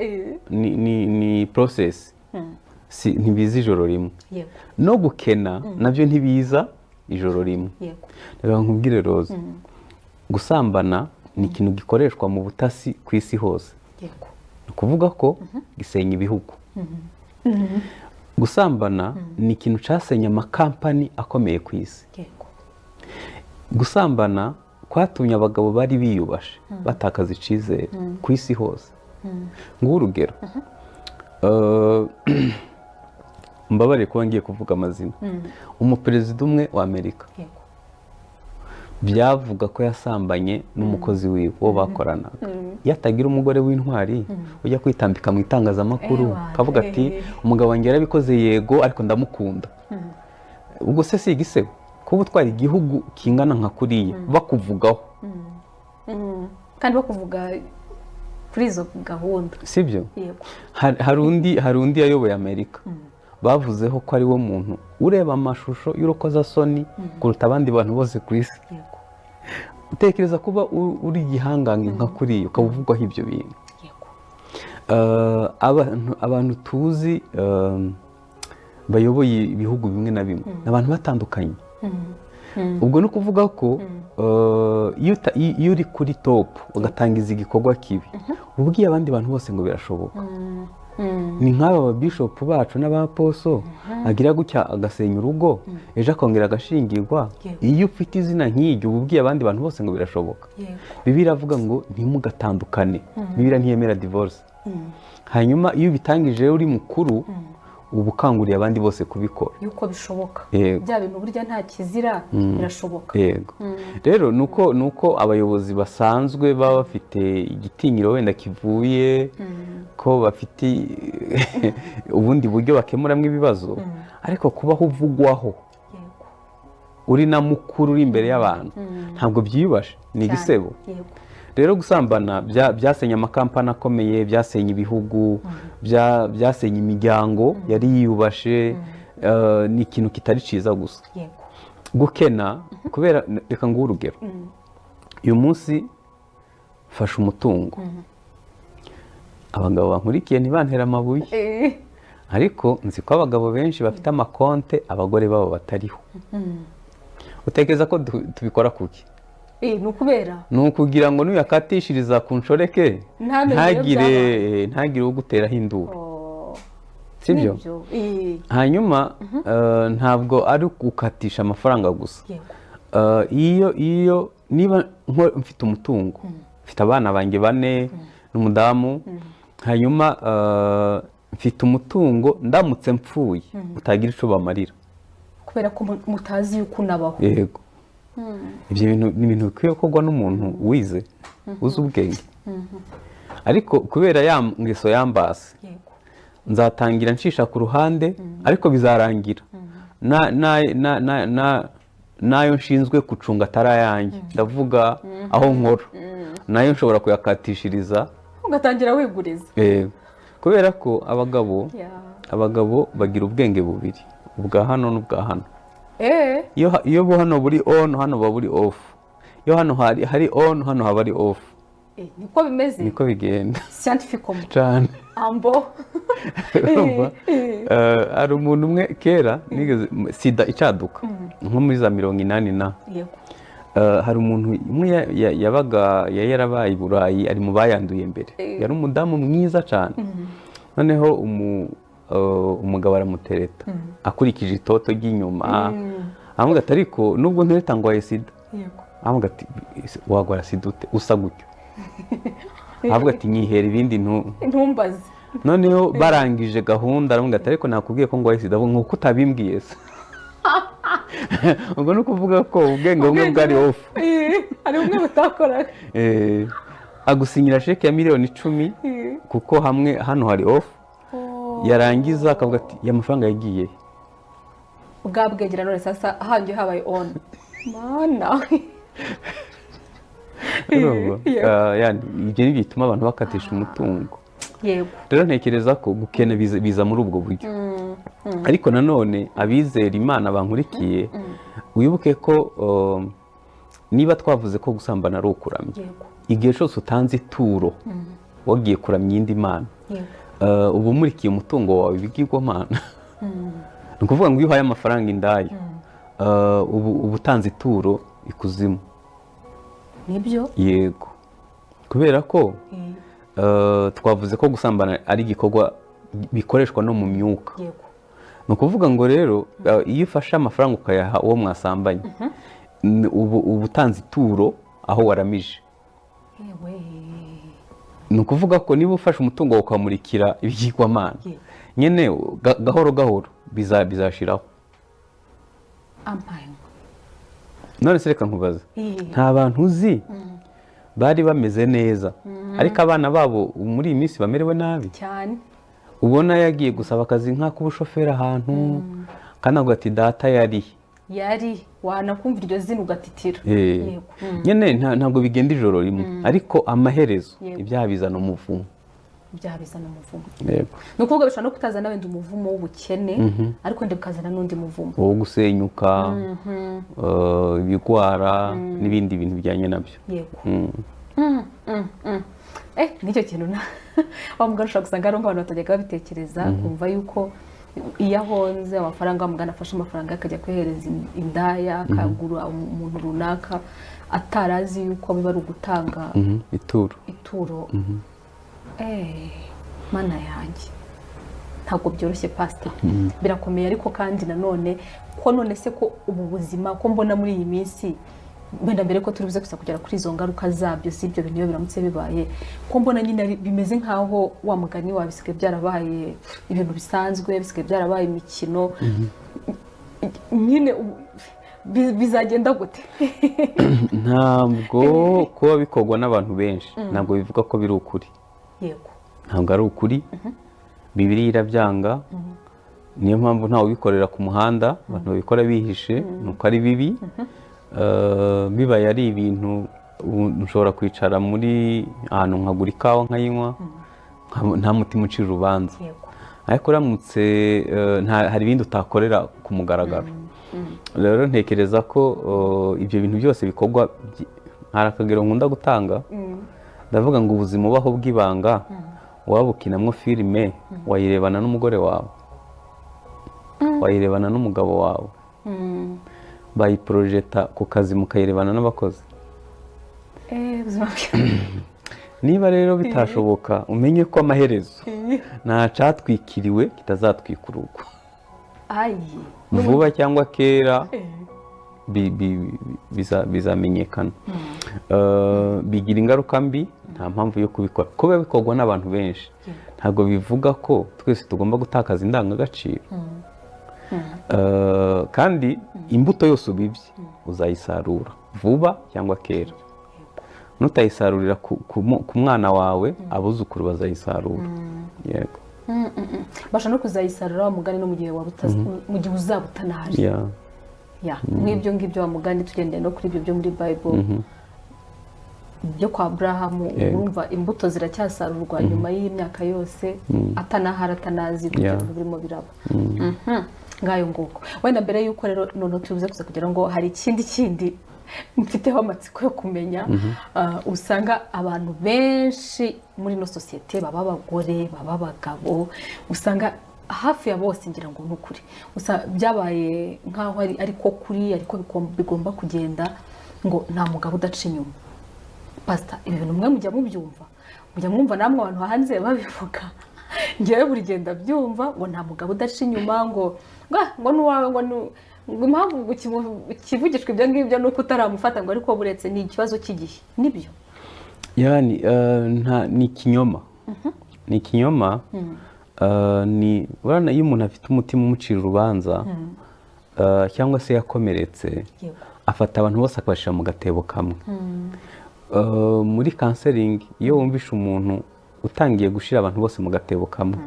ni process, ntibiza ijoro rimwe. No gukena nabyo ntibiza ijoro rimwe. Reka nkubwire Rose, gusambana ni ikintu gikoreshwa mu butasi ku isi hose. Ni ukuvuga ko gisenya ibihugu. Gusambana ni ikintu cyasenye amakampani akomeye ku isi. Gusambana kwatumye abagabo bari biyubashe batakaza icyizere ku isi hose. Ng'urugero, mbabare kuba ngiye kuvuga amazina. Umuperezida umwe wa Amerika byavuga ko yasambanye n'umukozi wiwe wo bakoranaga. Yatagira umugore w'intwari ujya kwitambika mu itangazamakuru kavuga ati umugabo wanjye yarabikoze yego ariko ndamukunda. Ubwo se si igisebo kuba utwara igihugu kingana nka kuriya bakuvugaho, kandi bakuvuga kuri izo gahunda, sibyo? Hari undi yayoboye Amerika bavuzeho ko ari wo muntu ureba amashusho y'urukozasoni kuruta abandi bantu bose ku isi. Utekereza kuba uri igihangange nka kuriya ukaba uvugwaho ibyo bintu. Abantu tuzi bayoboye ibihugu bimwe na bimwe ni abantu batandukanye. Ubwo ni ukuvuga ko iyo uri kuri topu ugatangiza igikorwa kibi ubwiye abandi bantu bose ngo birashoboka. Ni nk'aba babishopu bacu n'abaposo agira gutya agasenya urugo ejo akongera agashingirwa. Iyo ufite izina nk'iryo uba ubwiye abandi bantu bose ngo birashoboka. Bibiliya iravuga ngo ntimugatandukane, Bibiliya ntiyemera divorce. Hanyuma iyo ubitangije uri mukuru uba ukanguriye abandi bose kubikora yuko bishoboka. Bya bintu burya nta kizira birashoboka. Yego. Rero nuko abayobozi basanzwe baba bafite igitinyiro wenda kivuye ko bafite ubundi buryo bakemuramo ibibazo, ariko kubaho uvugwaho uri na mukuru uri imbere y'abantu ntabwo byiyubashe, ni igisebo. Rero gusambana byasenye amakampani akomeye, byasenye ibihugu, byasenye imiryango yari yiyubashe. Ni ikintu kitari cyiza gusa. Gukena kubera, reka nguhe urugero. Uyu munsi fasha umutungo, abagabo bankurikiye ntibantera amabuye, ariko nzi ko abagabo benshi bafite amakonte abagore babo batariho. Utekereza ko tubikora kuki? Ni ukubera ni ukugira ngo nuyakatishiriza ku nshoreke ntagire uwo guteraho induru, sibyo? Hanyuma ntabwo ari gukatisha amafaranga gusa. Iyo niba mfite umutungo, mfite abana banjye 4 n'umudamu, hanyuma mfite umutungo ndamutse mpfuye utagira icyo bamarira kubera ko mutazi yuko unabaho. Yego. Ibyo bintu ni ibintu bikwiye gukorwa n'umuntu wize uzi ubwenge. Ariko kubera ya ngeso yambase nzatangira nshisha ku ruhande, ariko bizarangira nayo nshinzwe gucunga atarayanjye, ndavuga aho nkora nayo nshobora kuyakatishiriza ugatangira wiguriza. Kubera ko abagabo bagira ubwenge bubiri, ubwa hano n'ubwa hano. Iyo hano buri on hano buba buri off, iyo hano hari on hano haba ari off. niko bimeze niko bigenda scientifiquement cyane ambo hari umuntu umwe kera nigeze sida icaduka nko muri za 80 na yego hari umuntu umwe yabaga yarabaye i Burayi ari mu bayanduye mbere yari umudamu mwiza cyane noneho umugabo aramutereta akurikije itoto ry'inyuma avuga ati ariko nubwo ntereta ngo sida avuga ati wagwara sida ute usa gutyo avuga ati nyihera ibindi ntumbaze noneho barangije gahunda aravuga ati ariko nakubwiye ko ngwaye sida nkuko utabimbwiye se ubwo ni ukuvuga ko ubwenge bumwe bwari off hari bumwe butakoraga agusinyira sheke ya $10,000 kuko hamwe hano hari off yarangiza akavuga ati ya mafaranga yagiye bwa bwegera none sasa hanjye habaye on mana yani ibyo ni bituma abantu bakatisha umutungo yego rero ntekereza ko gukena biza muri ubwo buryo ariko nanone abizera Imana bankurikiye wibuke ko niba twavuze ko gusambana ari ukuramya igihe cyose utanze ituro wagiye kuramya indi mana ubu murikiye umutungo wawe ibigirwamana ni ukuvuga ngo iyo uhaye amafaranga indaya ubu utanze ituro ikuzimu nibyo yego kubera ko twavuze ko gusambana ari igikorwa bikoreshwa no mu myuka ni ukuvuga ngo rero iyo ufashe amafaranga ukayaha uwo mwasambanye ubu utanze ituro aho waramije ni ukuvuga ko niba ufashe umutungo wawe ukamurikira ibigirwamana nyine gahoro gahoro bizashiraho none se reka nkubaza nta bantu uzi bari bameze neza ariko abana babo muri iyi minsi bamerewe nabi cyane ubona yagiye gusaba akazi nk'ak'ubushoferi ahantu kandi avuga ati data yari wanakumva iryo zina ugatitira nyine ntabwo bigenda ijoro rimwe ariko amaherezo ibyaha bizana umuvumo ni ukuvuga bishobora no kutazana wenda umuvumo w'ubukene ariko wenda bikazana n'undi muvumo wo gusenyuka ibigwara n'ibindi bintu bijyanye nabyo n'icyo kintu wa mugani ushobora gusanga ari abantu batajyaga babitekereza kumva yuko iyo ahonze amafaranga wa mugani afashe amafaranga akajya kwihereza indaya akagura umuntu runaka atarazi yuko biba ari ugutanga ituro mana yanjye ntabwo byoroshye pastor birakomeye ariko kandi nanone ko none se ko ubu buzima ko mbona muri iyi minsi wenda mbere ko turi buze gusa kugera kuri izo ngaruka zabyo si ibyo bintu biramutse bibaye ko mbona nyine bimeze nkaho wa mugani wabisigaye byarabaye ibintu bisanzwe bisigaye byarabaye imikino nyine bizagenda gute ntabwo kuba bikorwa n'abantu benshi ntabwo bivuga ko biri ukuri yego ntabwo ari ukuri Bibiliya irabyanga niyo mpamvu ntawe ubikorera ku muhanda abantu babikora bihishe nuko ari bibi bibaye ari ibintu ushobora kwicara muri ahantu nkagura ikawa nkayinywa nta mutima ucira urubanza ariko uramutse hari ibindi utakorera ku mugaragaro rero ntekereza ko ibyo bintu byose bikorwa hari akagero nkunda gutanga ndavuga ngo ubuzima ubaho bw'ibanga waba ukinamo filime wayirebana n'umugore wawe wayirebana n'umugabo wawe bayiporojeta ku kazi mukayirebana n'abakozi niba rero bitashoboka umenye ko amaherezo nta cyatwikiriwe kitazatwika urugo vuba cyangwa kera bizamenyekana bigira ingaruka mbi nta mpamvu yo kubikora kuba bikorwa n'abantu benshi ntabwo bivuga ko twese tugomba gutakaza indangagaciro kandi imbuto yose ubibye uzayisarura vuba cyangwa kera nutayisarurira ku mwana wawe abuzukuru bazayisarura yego bashobora no kuzayisarura wa mugani no mu gihe uzaba utanaje nk'ibyo ngibyo wa mugani tugendeye no kuri ibyo byo muri Bible byo kwa Aburahamu urumva imbuto ziracyasarurwa nyuma y'imyaka yose atanahara atanazi ibyo birimo biraba ngayo nguko wenda mbere yuko rero none tubize kuza kugira ngo hari ikindi mfiteho amatsiko yo kumenya usanga abantu benshi muri no sosiyete baba abagore baba abagabo usanga hafi ya bose ngira ngo n'ukuri byabaye nkaho ariko kuri ariko bigomba kugenda ngo nta mugabo udaca inyuma. Pastor, ibi bintu mwe mujya mubyumva, mujya mwumva namwe abantu hanze babivuga, ngewe buri genda byumva ngo nta mugabo udaca inyuma ngo nuwawe ngo impamvu kivugishwa ibyo ngibyo nuko utaramufata ngo ariko buretse ni ikibazo cy'igihe nibyo. Yani ni ikinyoma, ni ikinyoma. Ni urana iyo umuntu afite umutima umucira urubanza cyangwa se yakomeretse afata abantu bose akabashyira mu gatebo kamwe. Muri counseling iyo wumvishe umuntu utangiye gushira abantu bose mu gatebo kamwe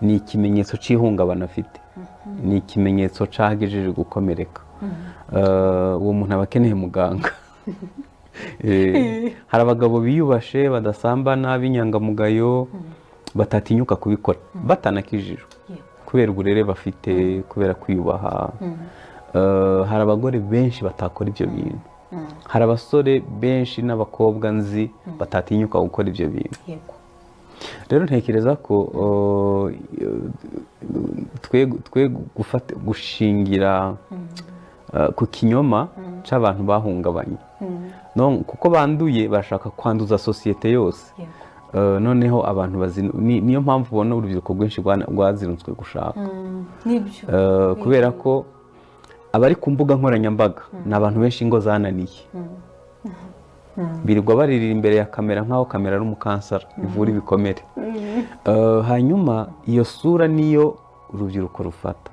ni ikimenyetso cy'ihungabana afite, ni ikimenyetso cyagejeje gukomereka. Uwo muntu aba akeneye muganga. Hari abagabo biyubashe badasambana b'inyangamugayo batatinyuka kubikora batanakijijwe kubera uburere bafite, kubera kwiyubaha. Hari abagore benshi batakora ibyo bintu, hari abasore benshi n'abakobwa nzi batatinyuka gukora ibyo bintu. Rero ntekereza ko twe gushingira ku kinyoma cy'abantu bahungabanye, kuko banduye bashaka kwanduza sosiyete yose. Noneho abantu niyo mpamvu ubona urubyiruko rwinshi rwazirutswe gushaka, kubera ko abari ku mbuga nkoranyambaga ni abantu benshi ingo zananiye, birirwa baririra imbere ya kamera nk'aho kamera ari umukansara ivura ibikomere. Hanyuma iyo sura niyo urubyiruko rufata.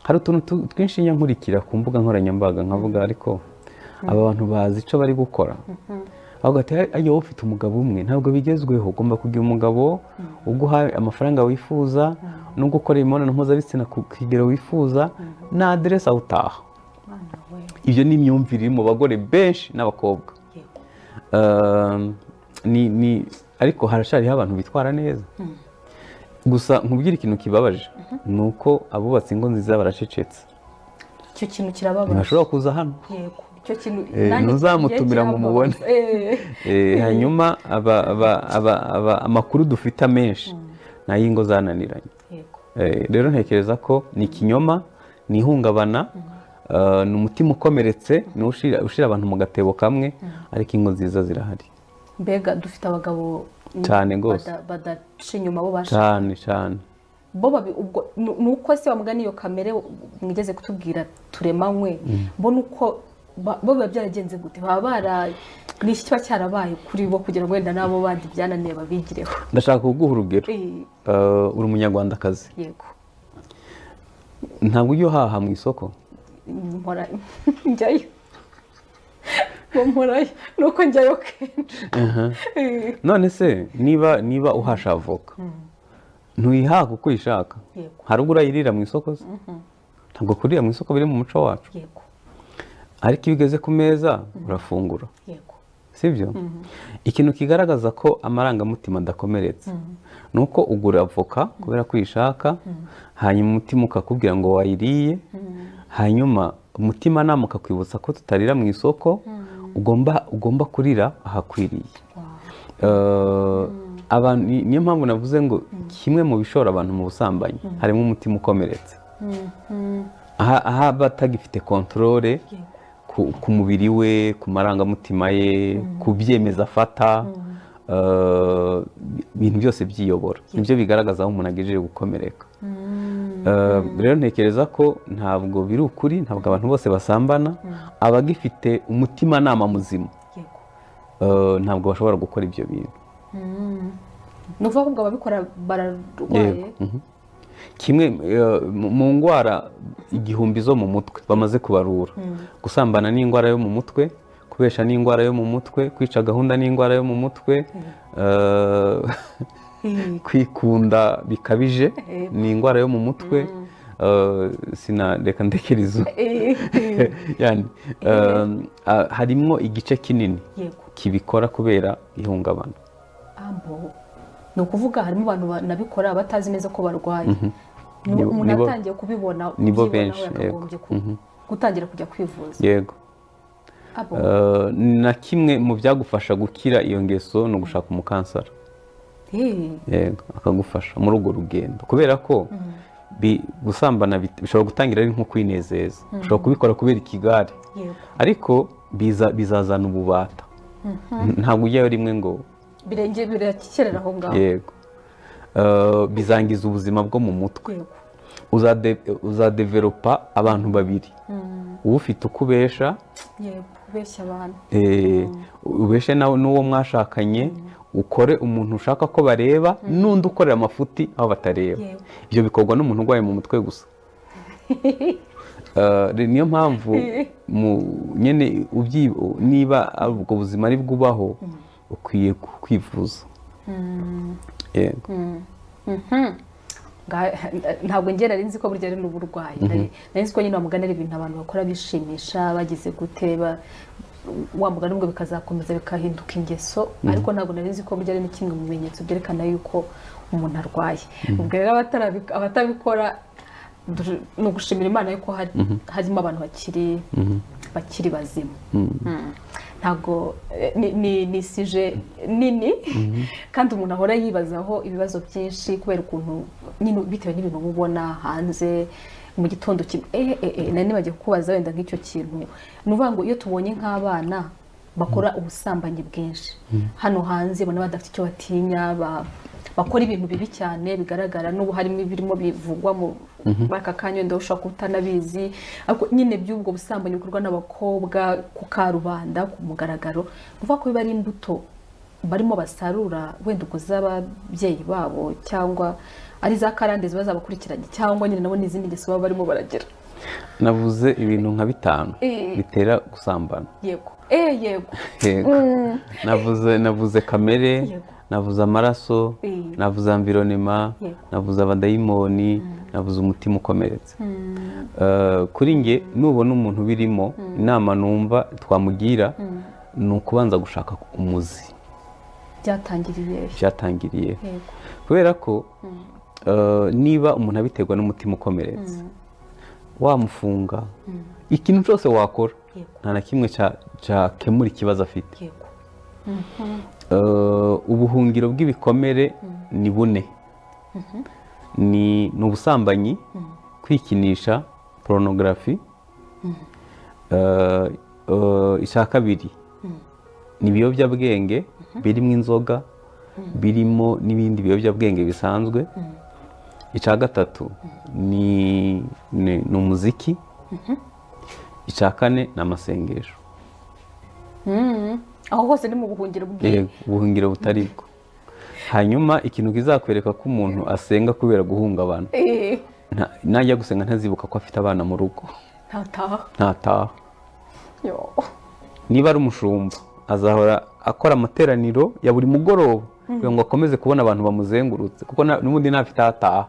Hari utuntu twinshi nkurikira ku mbuga nkoranyambaga nkavuga ariko aba bantu bazi icyo bari gukora. Ahubwo ati ayo ufite umugabo umwe ntabwo bigezweho, ugomba kugira umugabo uguha amafaranga wifuza no gukora imibonano mpuzabitsina ku kigero wifuza na aderesi aho utaha. Ibyo ni imyumvire iri mu bagore benshi n'abakobwa. Ariko harashariho abantu bitwara neza. Gusa nkubwira ikintu kibabaje ni uko abubatse ingo nziza baracecetse. Icyo kintu kirababaje. Ntashobora kuza hano. Ntuzamutumira ngo mubone. Hanyuma amakuru dufite menshi ni ay'ingo zananiranye. Rero ntekereza ko ni ikinyoma, ni ihungabana, ni umutima ukomeretse, ni ushyira abantu mu gatebo kamwe, ariko ingo nziza zirahari. Mbega dufite abagabo cyane rwose badaca inyuma bo bashaka cyane cyane. Nuko se wamugana iyo kamere mwigeze kutubwira turemanywe, mbona uko bo biba byaragenze gute, baba ni iki kiba cyarabaye kuri bo kugira ngo wenda nabo bandi byananiye babigireho. Ndashaka kuguha urugero. Uri umunyarwandakazi. Yego. Ntabwo ujya uhaha mu isoko? Njyayo nuko njyayo kenshi. None se niba uhasha avoka ntuyihaha kuko uyishaka, hari ubwo urayirira mu isoko se? Ntabwo kurira mu isoko biri mu muco wacu. Ariko iyo ugeze ku meza urafungura, sibyo? Ikintu kigaragaza ko amarangamutima adakomeretse ni uko ugura avoka kubera ko uyishaka, hanyuma umutima ukakubwira ngo wayiriye, hanyuma umutima nama ukakwibutsa ko tutarira mu isoko, ugomba kurira ahakwiriye. Niyo mpamvu navuze ngo kimwe mu bishora abantu mu busambanyi harimo umutima ukomeretse, aha batagifite kontrole ku mubiri we, ku marangamutima ye, ku byemeza afata, ibintu byose byiyobora. Nibyo bigaragaza aho umuntu agejeje gukomereka. Rero ntekereza ko ntabwo biri ukuri, ntabwo abantu bose basambana. Abagifite umutimanama muzima ntabwo bashobora gukora ibyo bintu. Ni ukuvuga ngo ababikora bararwaye. Kimwe mu ndwara 1000 zo mu mutwe bamaze kubarura. Gusambana ni indwara yo mu mutwe, kubesha ni indwara yo mu mutwe, kwica gahunda ni indwara yo mu mutwe, kwikunda bikabije ni indwara yo mu mutwe. Reka ndekerizo. Harimo igice kinini kibikora kubera ihungabana. Ni ukuvuga harimo abantu banabikora batazi neza ko barwaye. Umuntu atangiye kubibona nibo benshi gutangira kujya kwivuza. Yego. na kimwe mu byagufasha gukira iyo ngeso ni ugushaka umukansara akagufasha muri urwo rugendo kubera ko gusambana bishobora gutangira ari nko kwinezeza ushobora kubikora kubera ikigare ariko bizazana ububata ntabwo ujyayo rimwe ngo birakikerera aho ngaho yego bizangiza ubuzima bwo mu mutwe uzadevelopa abantu babiri uba ufite uko ubesha ubeshya abantu ubeshe n'uwo mwashakanye ukore umuntu ushaka ko bareba n'undi ukorera amafuti aho batareba ibyo bikorwa n'umuntu urwaye mu mutwe gusa niyo mpamvu nyine niba ubwo buzima ari bwubaho ukwiye kwivuza yego ntabwo ngera nari nzi ko burya ari n'uburwayi nari nzi ko nyine wamugana ari ibintu abantu bakora bishimisha bagize gute wamugana ubwo bikazakomeza bikahinduka ingeso ariko ntabwo nari nzi ko burya ari kimwe mu bimenyetso byerekana yuko umuntu arwaye ubwo rero abatabikora ni ugushimira Imana yuko harimo abantu bakiri bazima ntabwo ni sije nini kandi umuntu ahora yibazaho ibibazo byinshi kubera ukuntu nyine bitewe n'ibintu ubona hanze mu gitondo nari bagiye kukubaza wenda nk'icyo kintu ni ukuvuga ngo iyo tubonye nk'abana bakora ubusambanyi bwinshi hano hanze ubona badafite icyo batinya bakora ibintu bibi cyane bigaragara n'ubu harimo ibirimo bivugwa mu aka kanya wenda ushobora kuba utanabizi ariko nyine by'ubwo busambanyi bukorwa n'abakobwa ku karubanda ku mugaragaro uvuga ko biba ari imbuto barimo basarura wenda ubwo z'ababyeyi babo cyangwa ari za karande ziba zabakurikiranye cyangwa nyine nabo n'izindi ngeso baba barimo baragira navuze ibintu nka 5 bitera gusambana yego navuze kamere navuze amaraso navuze environnement navuze abadayimoni navuze umutima ukomeretse kuri nge nubona umuntu birimo inama numva twamugira ni ukubanza gushaka umuzi byatangiriye kubera ko niba umuntu abiterwa n'umutima ukomeretse wamufunga ikintu cyose wakora nta na kimwe cyakemura ikibazo afite ubuhungiro bw'ibikomere ni bune ni ubusambanyi kwikinisha porunogarafi icya kabiri ni ibiyobyabwenge birimo inzoga birimo n'ibindi biyobyabwenge bisanzwe icya gatatu ni umuziki icya kane ni amasengesho aho hose ni mu buhungiro ubuhungiro butari bwo hanyuma ikintu kizakwereka ko umuntu asenga kubera guhungabana najya gusenga ntazibuka ko afite abana mu rugo ntataha niba ari umushumba azahora akora amateraniro ya buri mugoroba kugira ngo akomeze kubona abantu bamuzengurutse kuko n'ubundi ntafite ahataha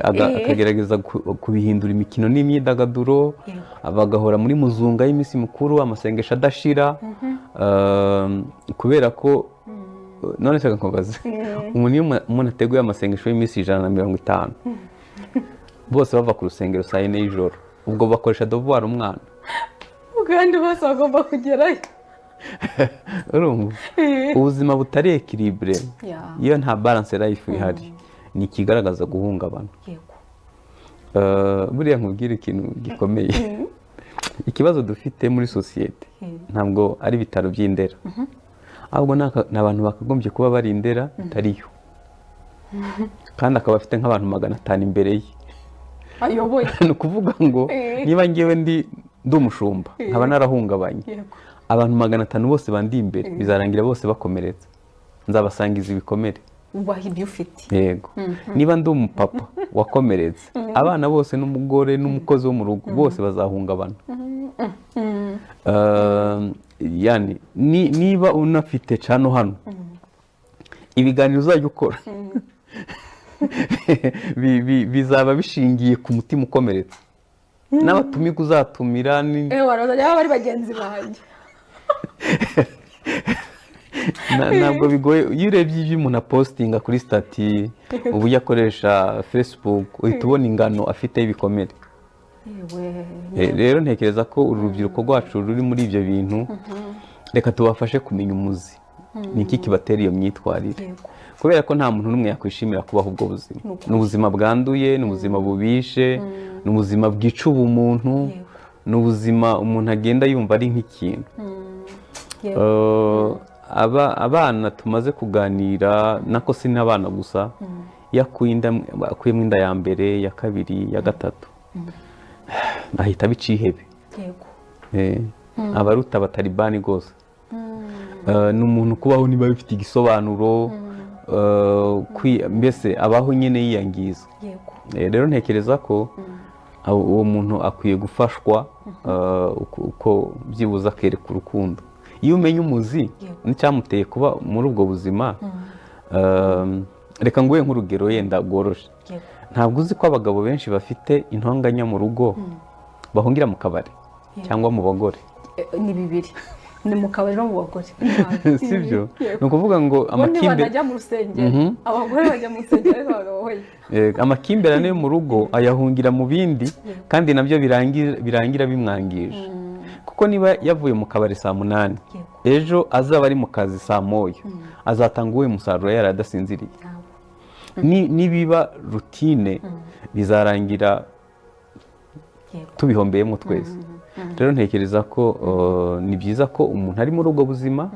akagerageza kubihindura imikino n'imyidagaduro bagahora muri muzunga y'iminsi mikuru amasengesho adashira kubera ko none se nkubaze umuntu ateguye amasengesho y'iminsi 150 bose bava ku rusengero saa 4 y'ijoro ubwo bakoresha devoir umwana kandi bose bagomba kugerayo urumva ubuzima butari equilibre iyo nta balance life ihari ni ikigaragaza guhungabana buriya nkubwira ikintu gikomeye ikibazo dufite muri sosiyete ntabwo ari ibitaro by'indera ahubwo ni abantu bakagombye kuba bari indera itariyo kandi akaba afite nk'abantu 500 imbere ye ayoboye ni ukuvuga ngo niba ngewe ndi umushumba nkaba narahungabanye abantu 500 bose bandi imbere bizarangira bose bakomeretse nzabasangiza ibikomere ubaha ibyo ufite yego niba ndi umupapa wakomeretse abana bose n'umugore n'umukozi wo mu rugo bose bazahungabana yani niba unafite cano hano ibiganiro uzajya ukora bizaba bishingiye ku mutima ukomeretse n'abatumirwa uzatumira warazajya bari bagenzi banjye ntabwo bigoye iyo urebye ibyo umuntu apositinga kuri stati uburyo akoresha Facebook uhita ubona ingano afite y'ibikomere rero ntekereza ko uru rubyiruko rwacu ruri muri ibyo bintu reka tubafashe kumenya umuzi ni iki kibatera iyo myitwarire kubera ko nta muntu n'umwe yakwishimira kubaho ubwo buzima ni ubuzima bwanduye ni ubuzima bubishe ni ubuzima bwica ubumuntu ni ubuzima umuntu agenda yumva ari nk'ikintu abana tumaze kuganira nako si n'abana gusa iyo akuyemo inda ya mbere ya kabiri ya gatatu ahita abica ihebe abaruta abatalibani rwose ni umuntu kubaho niba bifite igisobanuro mbese abaho nyine yiyangiza rero ntekereza ko uwo muntu akwiye gufashwa uko byibuze akereka urukundo iyo umenya umuzi n'icyamuteye kuba muri ubwo buzima reka nguhe nk'urugero yenda rworoshye ntabwo uzi ko abagabo benshi bafite intonganya mu rugo bahungira mu kabari cyangwa mu bagore ni bibiri ni mu kabari no mu bagore si byo ni ukuvuga ngo amakimbirane bajya mu rusengero abagore bajya mu rusengero ariko abagabo hoye amakimbirane yo mu rugo ayahungira mu bindi kandi nabyo birangira bimwangije kuko niba yavuye mu kabari saa 8 ejo azaba ari mu kazi saa 1 azatanga uwo musaruro yari adasinziriye nibiba rutine bizarangira tubihombeyemo twese rero ntekereza ko ni byiza ko umuntu ari muri ubwo buzima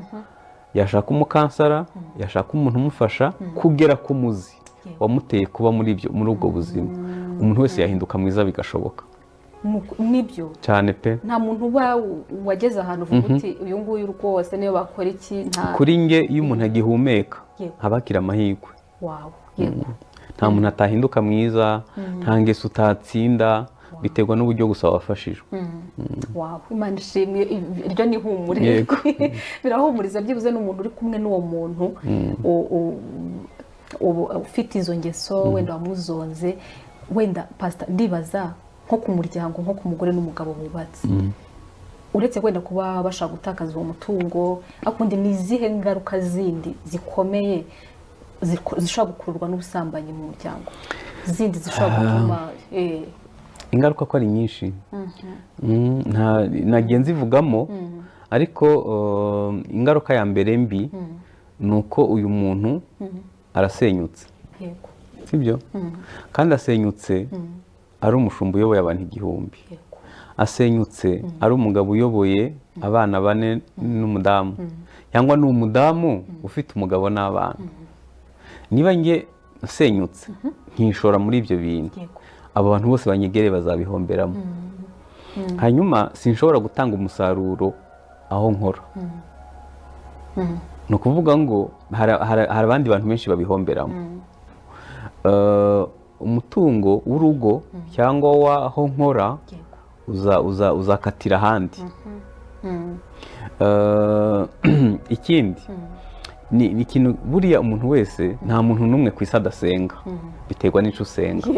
yashaka umukansara yashaka umuntu umufasha kugera ku muzi wamuteye kuba muri ubwo buzima umuntu wese yahinduka mwiza bigashoboka nibyo cyane pe nta muntu uba wageze ahantu uvuga uti uyu nguyu rwose niyo bakora iki kuri nge iyo umuntu agihumeka haba hakiri amahirwe nta muntu atahinduka mwiza nta ngeso utatsinda biterwa n'uburyo gusa wafashijwe Imana ishimwe iryo ni ihumure birahumuriza byibuze n'umuntu uri kumwe n'uwo muntu ufite izo ngeso wenda wamuzonze wenda pastor ndibaza nko ku muryango nko ku mugore n'umugabo bubatse uretse kwenda kuba bashaka gutakaza uwo mutungo akundi ni izihe ngaruka zindi zikomeye zishobora gukururwa n'ubusambanyi mu muryango zindi zishobora gutuma ingaruka ko ari nyinshi nagiye nzivugamo ariko ingaruka ya mbere mbi ni uko uyu muntu arasenyutse sibyo kandi asenyutse ari umushumba uyoboye abantu 1000 asenyutse ari umugabo uyoboye abana 4 n'umudamu cyangwa ni umudamu ufite umugabo n'abana niba nge asenyutse nkishora muri ibyo bintu abo bantu bose banyegereye bazabihomberamo hanyuma sinshobora gutanga umusaruro aho nkora ni ukuvuga ngo hari abandi bantu benshi babihomberamo umutungo w'urugo cyangwa w'aho nkora uzakatira ahandi ikindi ni ikintu buriya umuntu wese nta muntu n'umwe ku isi adasenga biterwa n'icyo usenga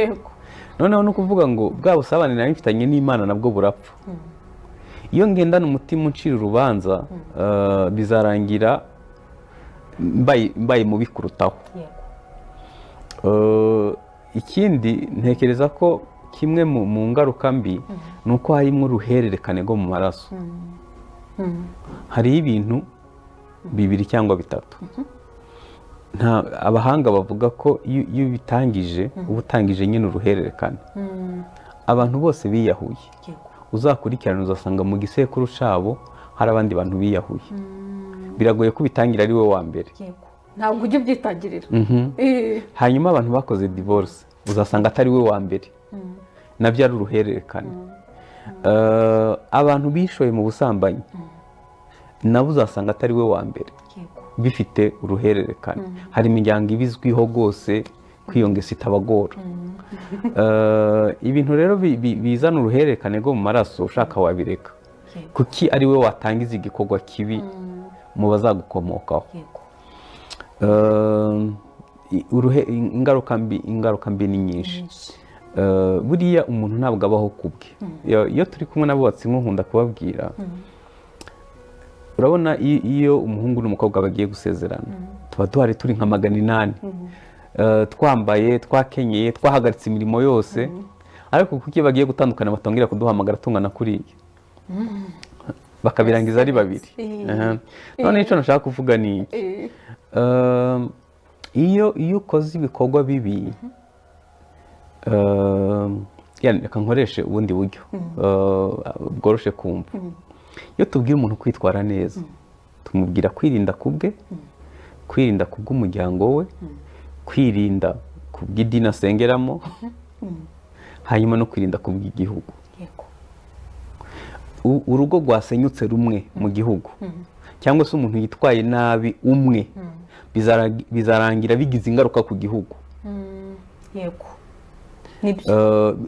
noneho ni ukuvuga ngo bwa busabane nari mfitanye n'Imana nabwo burapfa iyo ngendana umutima uncira urubanza bizarangira mbaye mubi kurutaho ikindi ntekereza ko kimwe mu ngaruka mbi ni uko harimo uruhererekane rwo mu maraso hariho ibintu 2 cyangwa 3 abahanga bavuga ko iyo bitangije uba utangije nyine uruhererekane abantu bose biyahuye uzakurikirana uzasanga mu gisekuru cyabo hari abandi bantu biyahuye biragoye ko bitangira ari we wa mbere ntabwo ujye ubyitangirira hanyuma abantu bakoze divorce uzasanga atari we wa mbere nabyo ari uruhererekane abantu bishoye mu busambanyi nabo uzasanga atari we wa mbere bifite uruhererekane hari imiryango ibizwiho rwose kwiyongeza itabagora ibintu rero bizana uruhererekane rwo mu maraso ushaka wabireka kuki ari we watangiza igikorwa kibi mu bazagukomokaho ingaruka mbi ni nyinshi buriya umuntu ntabwo abaho kubwe iyo turi kumwe n'abubatsi nkunda kubabwira urabona iyo umuhungu n'umukobwa bagiye gusezerana tuba duhari turi nka 800 twambaye twakenyeye twahagaritse imirimo yose ariko kuko iyo bagiye gutandukana batongera kuduhamagara tungana kuriya bakabirangiza ari babiri. None icyo nashaka kuvuga ni iki? iyo ukoze ibikorwa bibi, reka nkoreshe ubundi buryo bworoshye kumva. Iyo tubwiye umuntu kwitwara neza, tumubwira kwirinda kubwe, kwirinda kubw'umuryango we, kwirinda kubw'idini asengeramo, hanyuma no kwirinda kubw'igihugu. Urugo rwasenyutse rumwe mu gihugu, cyangwa se umuntu yitwaye nabi umwe, bizarangira bigize ingaruka ku gihugu.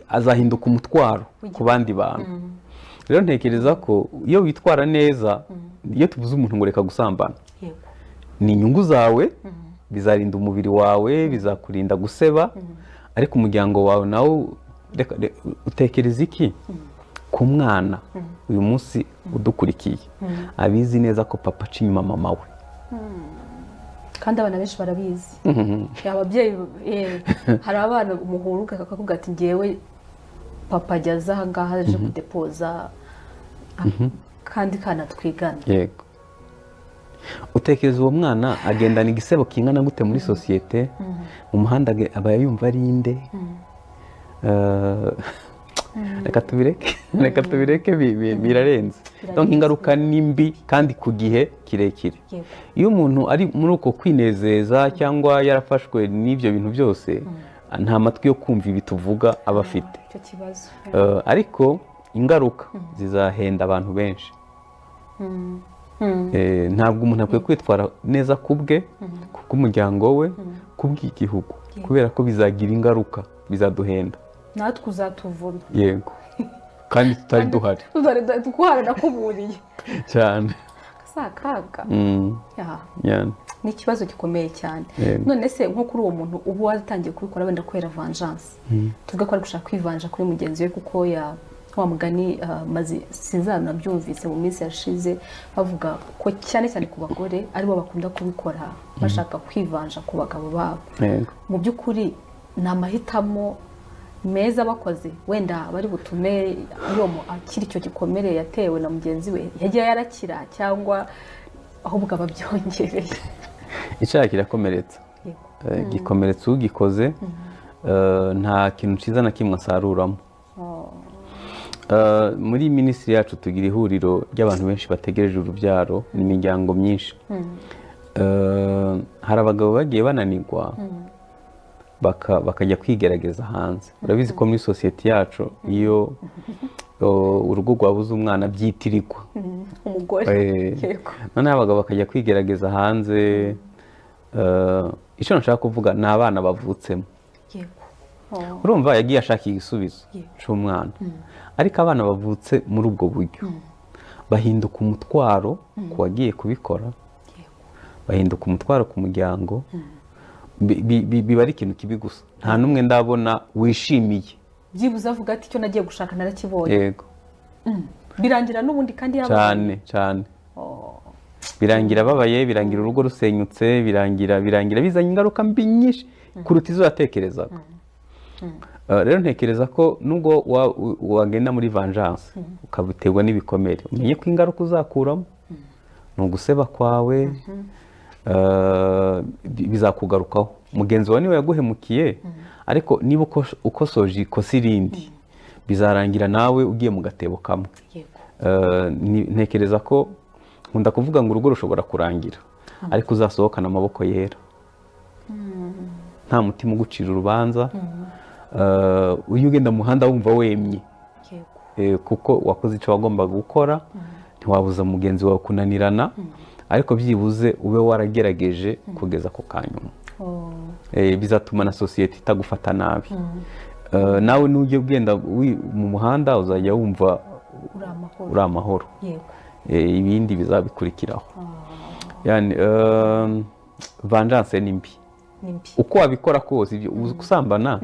Azahinduka umutwaro ku bandi bantu. Rero ntekereza ko iyo witwara neza, iyo tuvuze umuntu ngo reka gusambana, ni inyungu zawe, bizarinda umubiri wawe, bizakurinda guseba, ariko umuryango wawe nawe utekereza iki ku mwana uyu munsi udukurikiye, abizi neza ko papa aca inyuma mama we, kandi abana benshi barabizi. Ababyeyi, hari abana umuhuru akakubwira ati ngewe papa ageze aha ngaha aje kudepoza, kandi kana twigana. Yego. Utekereza uwo mwana agendana igisebo kingana gute muri sosiyete, mu muhanda aba yumva ari inde? Reka tubireke birarenze. Donc ingaruka nimbi kandi ku gihe kirekire. Iyo umuntu ari muri uko kwinezeza cyangwa yarafashwe n'ibyo bintu byose, nta matwi yo kumva ibi tuvuga aba afite. Ariko ingaruka zizahenda abantu benshi. Ntabwo umuntu akwiye kwitwara neza kubwe, kubw'umuryango we, kubw'igihugu, kubera ko bizagira ingaruka, bizaduhenda. Natwe uzatuvuna. Yego. Kandi tutari duhari. Duhari nakuburiye cyane. Akaga. Ni ikibazo gikomeye cyane. None se nko kuri uwo muntu ubu watangiye kubikora wenda kwera vengeance, tuvuga ko ari gushaka kwivanja kuri mugenzi we, kuko wa mugani mazi sinzana byumvise mu minsi yashize bavuga ko cyane cyane ku bagore aribo bakunda kubikora, bashaka kwivanja ku bagabo babo. Mu by'ukuri ni amahitamo meza bakoze, wenda bari butume akiri icyo gikomere yatewe na mugenzi we yagiye yarakira, cyangwa ahubwo ababyongereye. Icyaha kirakomeretsa, gikomeretsa ugikoze, nta kintu cyiza na kimwe asaruramo. Muri minisitiri yacu tugira ihuriro ry'abantu benshi bategereje urubyaro, n'imiryango myinshi. Hari abagabo bagiye bananirwa bakajya kwigerageza hanze. Urabizi ko muri sosiyete yacu iyo urugo rwabuze umwana byitirirwa umugore. Noneho abagabo bakajya kwigerageza hanze. Icyo nashaka kuvuga ni abana bavutsemo. Urumva yagiye ashaka igisubizo cy'umwana, ariko abana bavutse muri ubwo buryo bahinduka umutwaro ku wagiye kubikora, bahinduka umutwaro ku muryango. Biba ari ikintu kibi gusa, nta n'umwe ndabona wishimiye. Byibuze avuga ati icyo nagiye gushaka narakibonye. Yego. Birangira n'ubundi kandi yabaye cyane. Birangira babaye, birangira urugo rusenyutse, birangira bizanye ingaruka mbi nyinshi kuruta izo yatekerezaga. Rero ntekereza ko nubwo wagenda muri vengeance ukabuterwa n'ibikomere, umenye ko ingaruka uzakuramo ni uguseba kwawe, bizakugarukaho. Mugenzi wawe niwe yaguhemukiye, ariko niba ukosoje ikosa irindi, bizarangira nawe ugiye mu gatebo kamwe. Ntekereza ko nkunda kuvuga ngo urugo rushobora kurangira, ariko uzasohokana amaboko yera, nta mutima ugucira urubanza. Iyo ugenda mu muhanda wumva wemye, kuko wakoze icyo wagombaga gukora, ntiwabuza mugenzi wawe kunanirana, ariko byibuze ube waragerageje kugeza ku kanyuma. Bizatuma na sosiyete itagufata nabi. Nawe nujye ugenda mu muhanda uzajya wumva uri amahoro. Ibindi bizabikurikiraho. Vengeance ni mbi. Uko wabikora kose, ibyo gusambana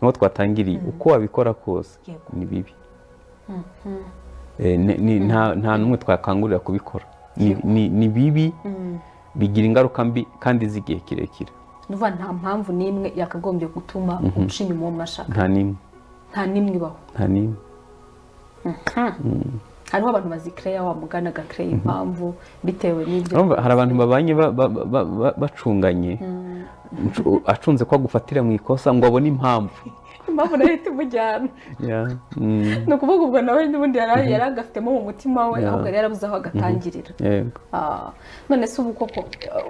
niho twatangiriye. Uko wabikora kose ni bibi. Nta n'umwe twakangurira kubikora. Ni bibi, bigira ingaruka mbi kandi z'igihe kirekire. Nuva nta mpamvu n'imwe yakagombye gutuma uca inyuma uwo mwashaka. Nta n'imwe. nta nimwe ibaho, nta nimwe. hariho abantu bazikereya wa mugana agakereya impamvu bitewe n'ibyo. Hari abantu babanye bacunganye, acunze ko agufatira mu ikosa ngo abone impamvu nayo ihita imujyana. Ni ukuvuga ubwo nawe n'ubundi yari agafitemo mu mutima we, ahubwo yari yarabuze aho agatangirira. None se ubu koko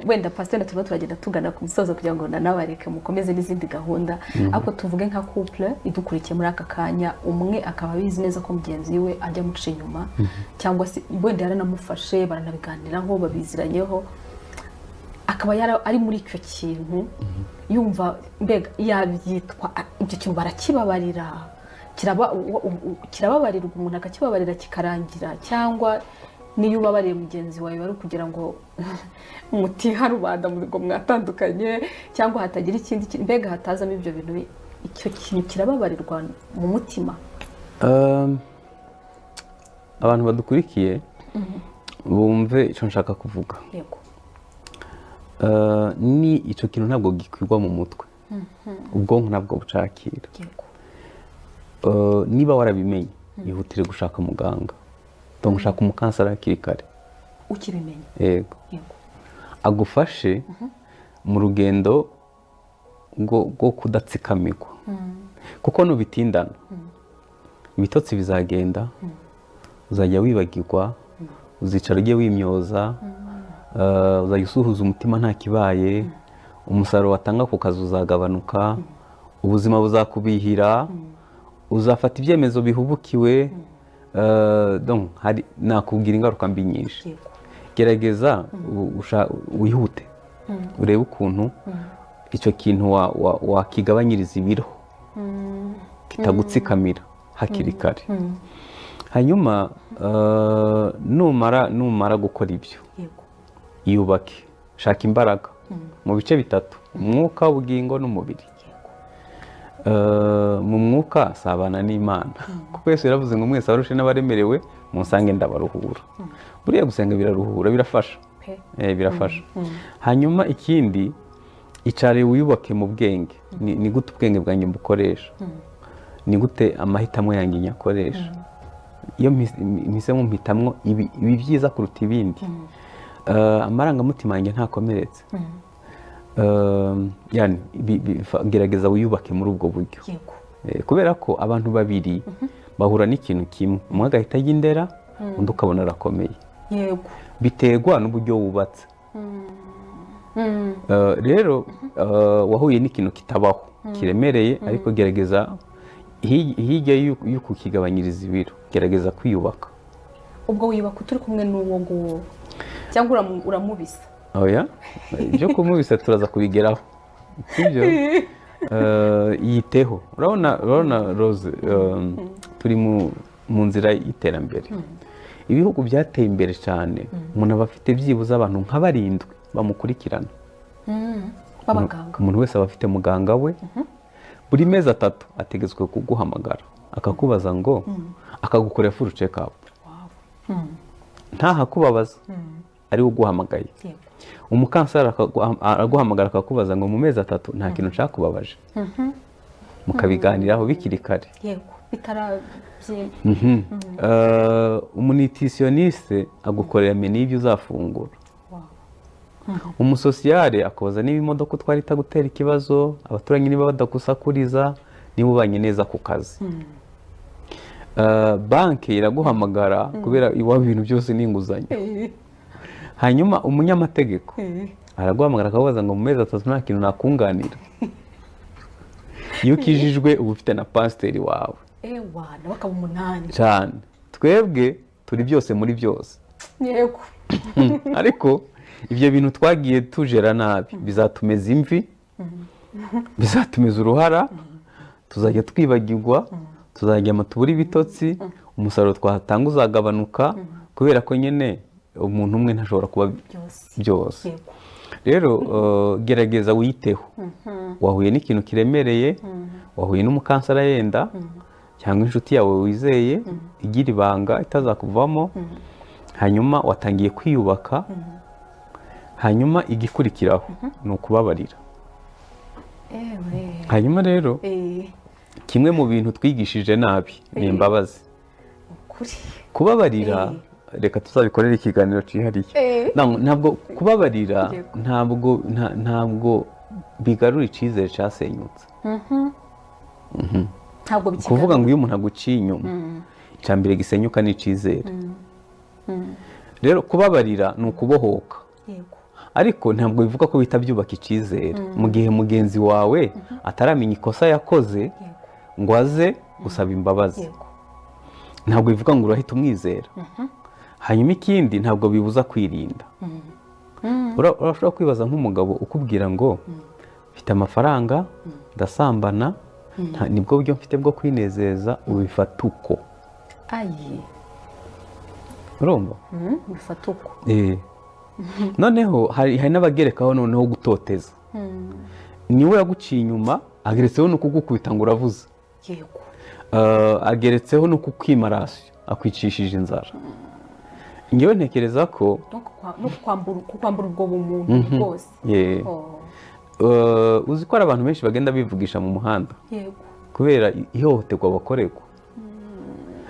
wenda pasiteri turimo turagenda tugana ku musozo kugira ngo nanabareke mukomeze n'izindi gahunda, ariko tuvuge nka couple idukurikiye muri aka kanya, umwe akaba abizi neza ko mugenzi we ajya amuca inyuma, cyangwa se wenda yaranamufashe baranabiganiraho babiziranyeho, akaba ari muri icyo kintu yumva mbega yabyitwa ibyo kintu barakibabarira, kirababarirwa umuntu akakibabarira kikarangira, cyangwa niyo ubabariye mugenzi wawe bari kugira ngo mutiha rubanda ngo mwatandukanye cyangwa hatagira ikindi mbega hatazamo ibyo bintu, icyo kintu kirababarirwa mu mutima? Abantu badukurikiye bumve icyo nshaka kuvuga. Yego. Ni icyo kintu ntabwo gikwirwa mu mutwe, ubwonko ntabwo bucakira. Niba warabimenye ihutire gushaka muganga, gushaka umukansara hakiri kare ukibimenye. Yego. Agufashe mu rugendo rwo kudatsikamirwa, kuko nubitindana ibitotsi bizagenda, uzajya wibagirwa, uzicara ujye wimyoza, uzajya usuhuza umutima nta kibaye, umusaruro watanga ku kazi uzagabanuka, ubuzima buzakubihira, uzafata ibyemezo bihubukiwe, nakubwira ingaruka mbi nyinshi. Gerageza wihute urebe ukuntu icyo kintu wakigabanyiriza ibiro kitagutsikamira hakiri kare. Hanyuma numara gukora ibyo, yubake, shaka imbaraga mu bice bitatu: umwuka, ubugingo n'umubiri. Mu mwuka sabana n'Imana, kuko Yesu yaravuze ngo mwese abarushe n'abaremerewe musange ndabaruhura. Buriya gusenga biraruhura, birafasha, birafasha. Hanyuma ikindi, icare wiyubake mu bwenge. Ni gute ubwenge bwanjye mbukoresha? Ni gute amahitamo yanjye nyakoresha? Iyo mpisemo mpitamwo ibi byiza kuruta ibindi, amarangamutima yanjye ntakomeretse. Yani gerageza wiyubake muri ubwo buryo, kubera ko abantu babiri bahura n'ikintu kimwe, umwe agahita ajya indera, undi ukabona arakomeye. Biterwa n'uburyo wubatse. Rero wahuye n'ikintu kitabaho kiremereye, ariko gerageza hirya yo kukigabanyiriza ibiro, gerageza kwiyubaka. Ubwo wiyubaka uturi kumwe n'uwo nguwo cyangwa uramubisa? Oya, ibyo kumubisa turaza kubigeraho. Ibyo yiteho. Urabona Rose, turi mu nzira y'iterambere. Ibihugu byateye imbere cyane, umuntu aba afite byibuze abantu nka 7 bamukurikirana. B'abaganga. Umuntu wese aba afite muganga we, buri mezi 3 ategetswe kuguhamagara akakubaza ngo akagukorera full check up. Ntahakubabaza, ari uguhamagaye. Umukansara araguhamagara akakubaza ngo mu mezi 3 nta kintu nshaka kubabaje, mukabiganiraho bikiri kare. Yego, bitarabyimba. Umunitritioniste agukorera menu y'ibyo uzafungura. Umusosiyare akoza niba imodoka utwara itagutera ikibazo, abaturanyi niba badakusakuriza, niba ubanye neza ku kazi. Banki iraguhamagara kubera iwabo ibintu byose n'inguzanyo. Hanyuma umunyamategeko araguhamagara akabaza ngo mu mezi 3 nta kintu nakunganira. Iyo ukijijwe uba ufite na pasiteri wawe. Wana bakaba 8 cyane. Twebwe turi byose muri byose. Yego. Ariko ibyo bintu twagiye tujera nabi bizatumeza imvi, bizatumeza uruhara, tuzajya twibagirwa, tuzajya amatubura ibitotsi, umusaruro twatanga uzagabanuka, kubera ko nyine umuntu umwe ntashobora kuba byose. Rero gerageza witeho. Wahuye n'ikintu kiremereye, wahuye n'umukansara yenda, cyangwa inshuti yawe wizeye igira ibanga itazakuvamo, hanyuma watangiye kwiyubaka, hanyuma igikurikiraho ni ukubabarira. Hanyuma rero kimwe mu bintu twigishije nabi ni imbabazi. Kubabarira reka tuzabikorera ikiganiro cyihariye. Ntabwo kubabarira ntabwo bigarura icyizere cyasenyutse. Kuvuga ngo iyo umuntu aguciye inyuma icya mbere gisenyuka ni icyizere. Rero kubabarira ni ukubohoka, ariko ntabwo bivuga ko bihita byubaka icyizere mu gihe mugenzi wawe ataramenya ikosa yakoze ngo aze gusaba imbabazi. Ntabwo bivuga ngo urahita umwizera. Hanyuma ikindi ntabwo bibuza kwirinda. Urashobora kwibaza nk'umugabo ukubwira ngo mfite amafaranga ndasambana nibwo buryo mfite bwo kwinezeza, ubifata uko. Urumva? Ubifata uko. Noneho hari n'abagerekaho noneho gutoteza. Niwe yaguciye inyuma ageretseho no kugukubita ngo uravuze. Ageretseho no kukwimaraso akwicishije inzara. Ngewe ntekereza ko no kwambura ubwo bumuntu bwose. Uzi ko hari abantu benshi bagenda bivugisha mu muhanda kubera ihohoterwa bakorerwa.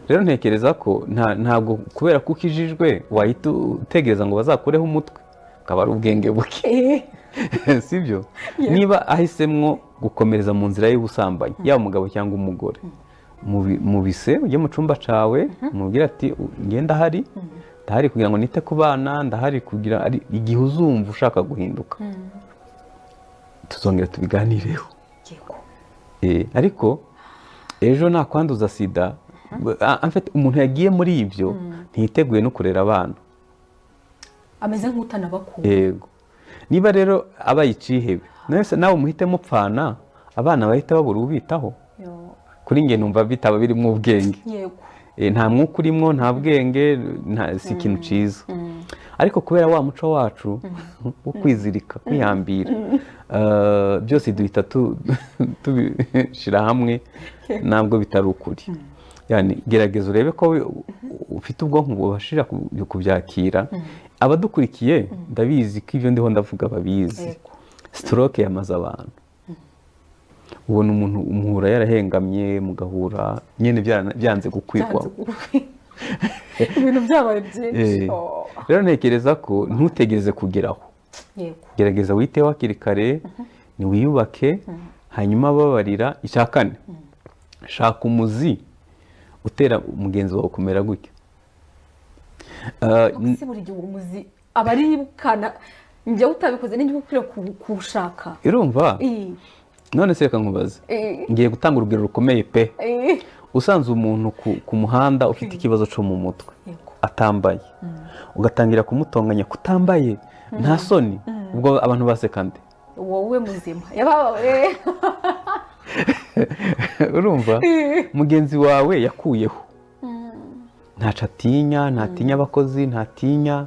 Rero ntekereza ko ntabwo kubera ko ukijijwe wahita utegereza ngo bazakureho umutwe, akaba ari ubwenge buke. Sibyo? Niba ahisemwo gukomereza mu nzira y'ubusambanyi, yaba umugabo cyangwa umugore, mu bise ujye mu cyumba cyawe umubwire ati ngenda ndahari kugira ngo nite ku bana, ndahari kugira igihe uzumva ushaka guhinduka tuzongera tubiganireho. Ariko ejo nakwanduza sida, umuntu yagiye muri ibyo ntiteguye no kurera abana, ameze nk'utanabakunda. Yego. Niba rero abaye icihebe nawe muhite mupfana, abana bahita babura ubitaho. Kuri njye numva bitaba birimo ubwenge. Nta mwuka urimo, nta bwenge, si ikintu cyiza. Ariko kubera wa muco wacu wo kwizirika, kwihambira, byose duhita tubishyira hamwe, ntabwo bitari ukuri. Gerageza urebe ko ufite ubwonko bubashira kubyakira. Abadukurikiye ndabizi ko ibyo ndiho ndavuga babizi. Stroke yamaze abantu. Ubona umuntu umuhura yarahengamye, mugahura nyine byanze gukwigwa. Ibintu byabaye byinshi. Rero ntekereza ko ntutegereze kugeraho. Gerageza witeho hakiri kare, niwiyubake, hanyuma babarira. Icya kane, shaka umuzi utera umugenzi wawe kumera gutyo. Buri gihe umuzi aba aribukana, njyewe utabikoze n'ijya ukwiriye kuwushaka. Urumva? None se reka nkubaze, ngiye gutanga urugero rukomeye pe. Usanze umuntu ku muhanda ufite ikibazo cyo mu mutwe atambaye, ugatangira kumutonganya kutambaye, nta soni, ubwo abantu baseka nde? Wowe muzima yabawe. Urumva? Mugenzi wawe yakuyeho, ntaca ntatinya abakozi, ntatinya.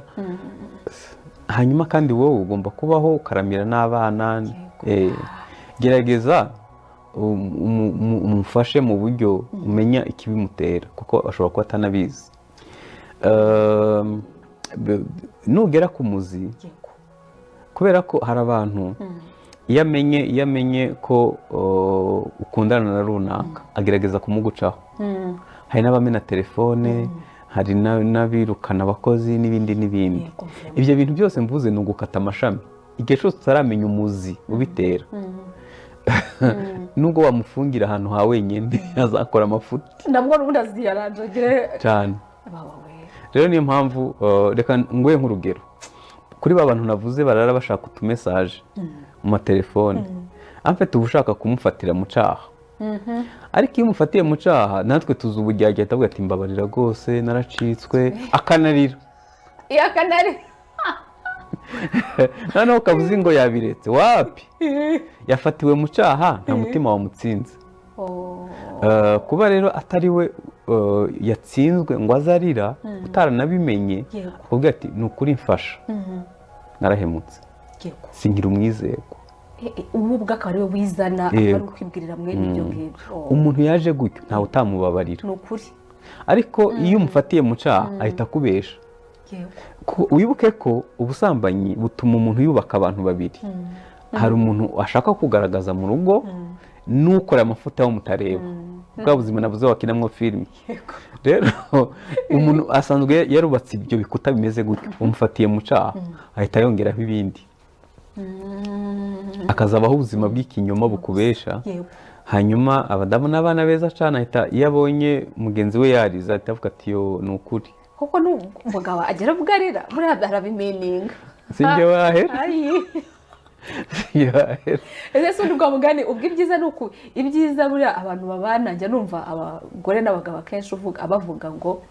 Hanyuma kandi wowe ugomba kubaho ukaramira n'abana. Gerageza umufashe mu buryo umenya ikibimutera, kuko ashobora kuba atanabizi. Nugera ku muzi, kubera ko hari abantu iyo amenye ko ukundana na runaka agerageza kumugucaho. Hari n'abamena telefone, hari n'abirukana abakozi n'ibindi. Ibyo bintu byose mvuze ni ugukata amashami. Igihe cyose utaramenya umuzi ubitera, nubwo wamufungira ahantu ha wenyine azakora amafuti. Nabwo n'ubundi aziyaranjagire cyane. Rero niyo mpamvu reka nguhe nk'urugero kuri ba bantu navuze barara bashaka utumesaje mu matelefone. Amfite uba ushaka kumufatira mu cyaha, ariko iyo umufatiye mu cyaha natwe tuzi ubujyajya atavuga ati mbabarira rwose naracitswe, akanarira. Noneho ukavuze ngo yabiretse, wapi? Yafatiwe mu cyaha, nta mutima wamutsinze. Kuba rero atari we yatsinzwe ngo azarira utaranabimenye, kuvuga ati ni ukuri mfasha, narahemutse, singira umwizerwa. Ubu ubwo akaba ari we wizana, akaba ari ukwibwirira mwene ibyo ngibyo. Umuntu yaje gutyo ntawe utamubabarira. Ni ukuri. Ariko iyo umufatiye mu cyaha ahita akubesha. Wibuke ko ubusambanyi butuma umuntu yubaka abantu babiri. Hari umuntu ashaka kugaragaza mu rugo, n'ukora amafuta yo mutareba bwa buzima navuze wakinamwo filime rero umuntu asanzwe yarubatse ibyo bikuta bimeze gutyo umufatiye mu cyaha ahita yongeraho ibindi akazabaho ubuzima bw'ikinyoma bukubesha hanyuma abadamu n'abana beza cyane ahita iyo abonye mugenzi we yariza ahita avuga ati yo ni ukuri kuko n'umugabo agera bwarira buriya arabimeninga sinjye wahera ese si ubwo mugani ubwo ibyiza ni uku ibyiza buriya abantu babana njya numva abagore n'abagabo akenshi bavuga ngo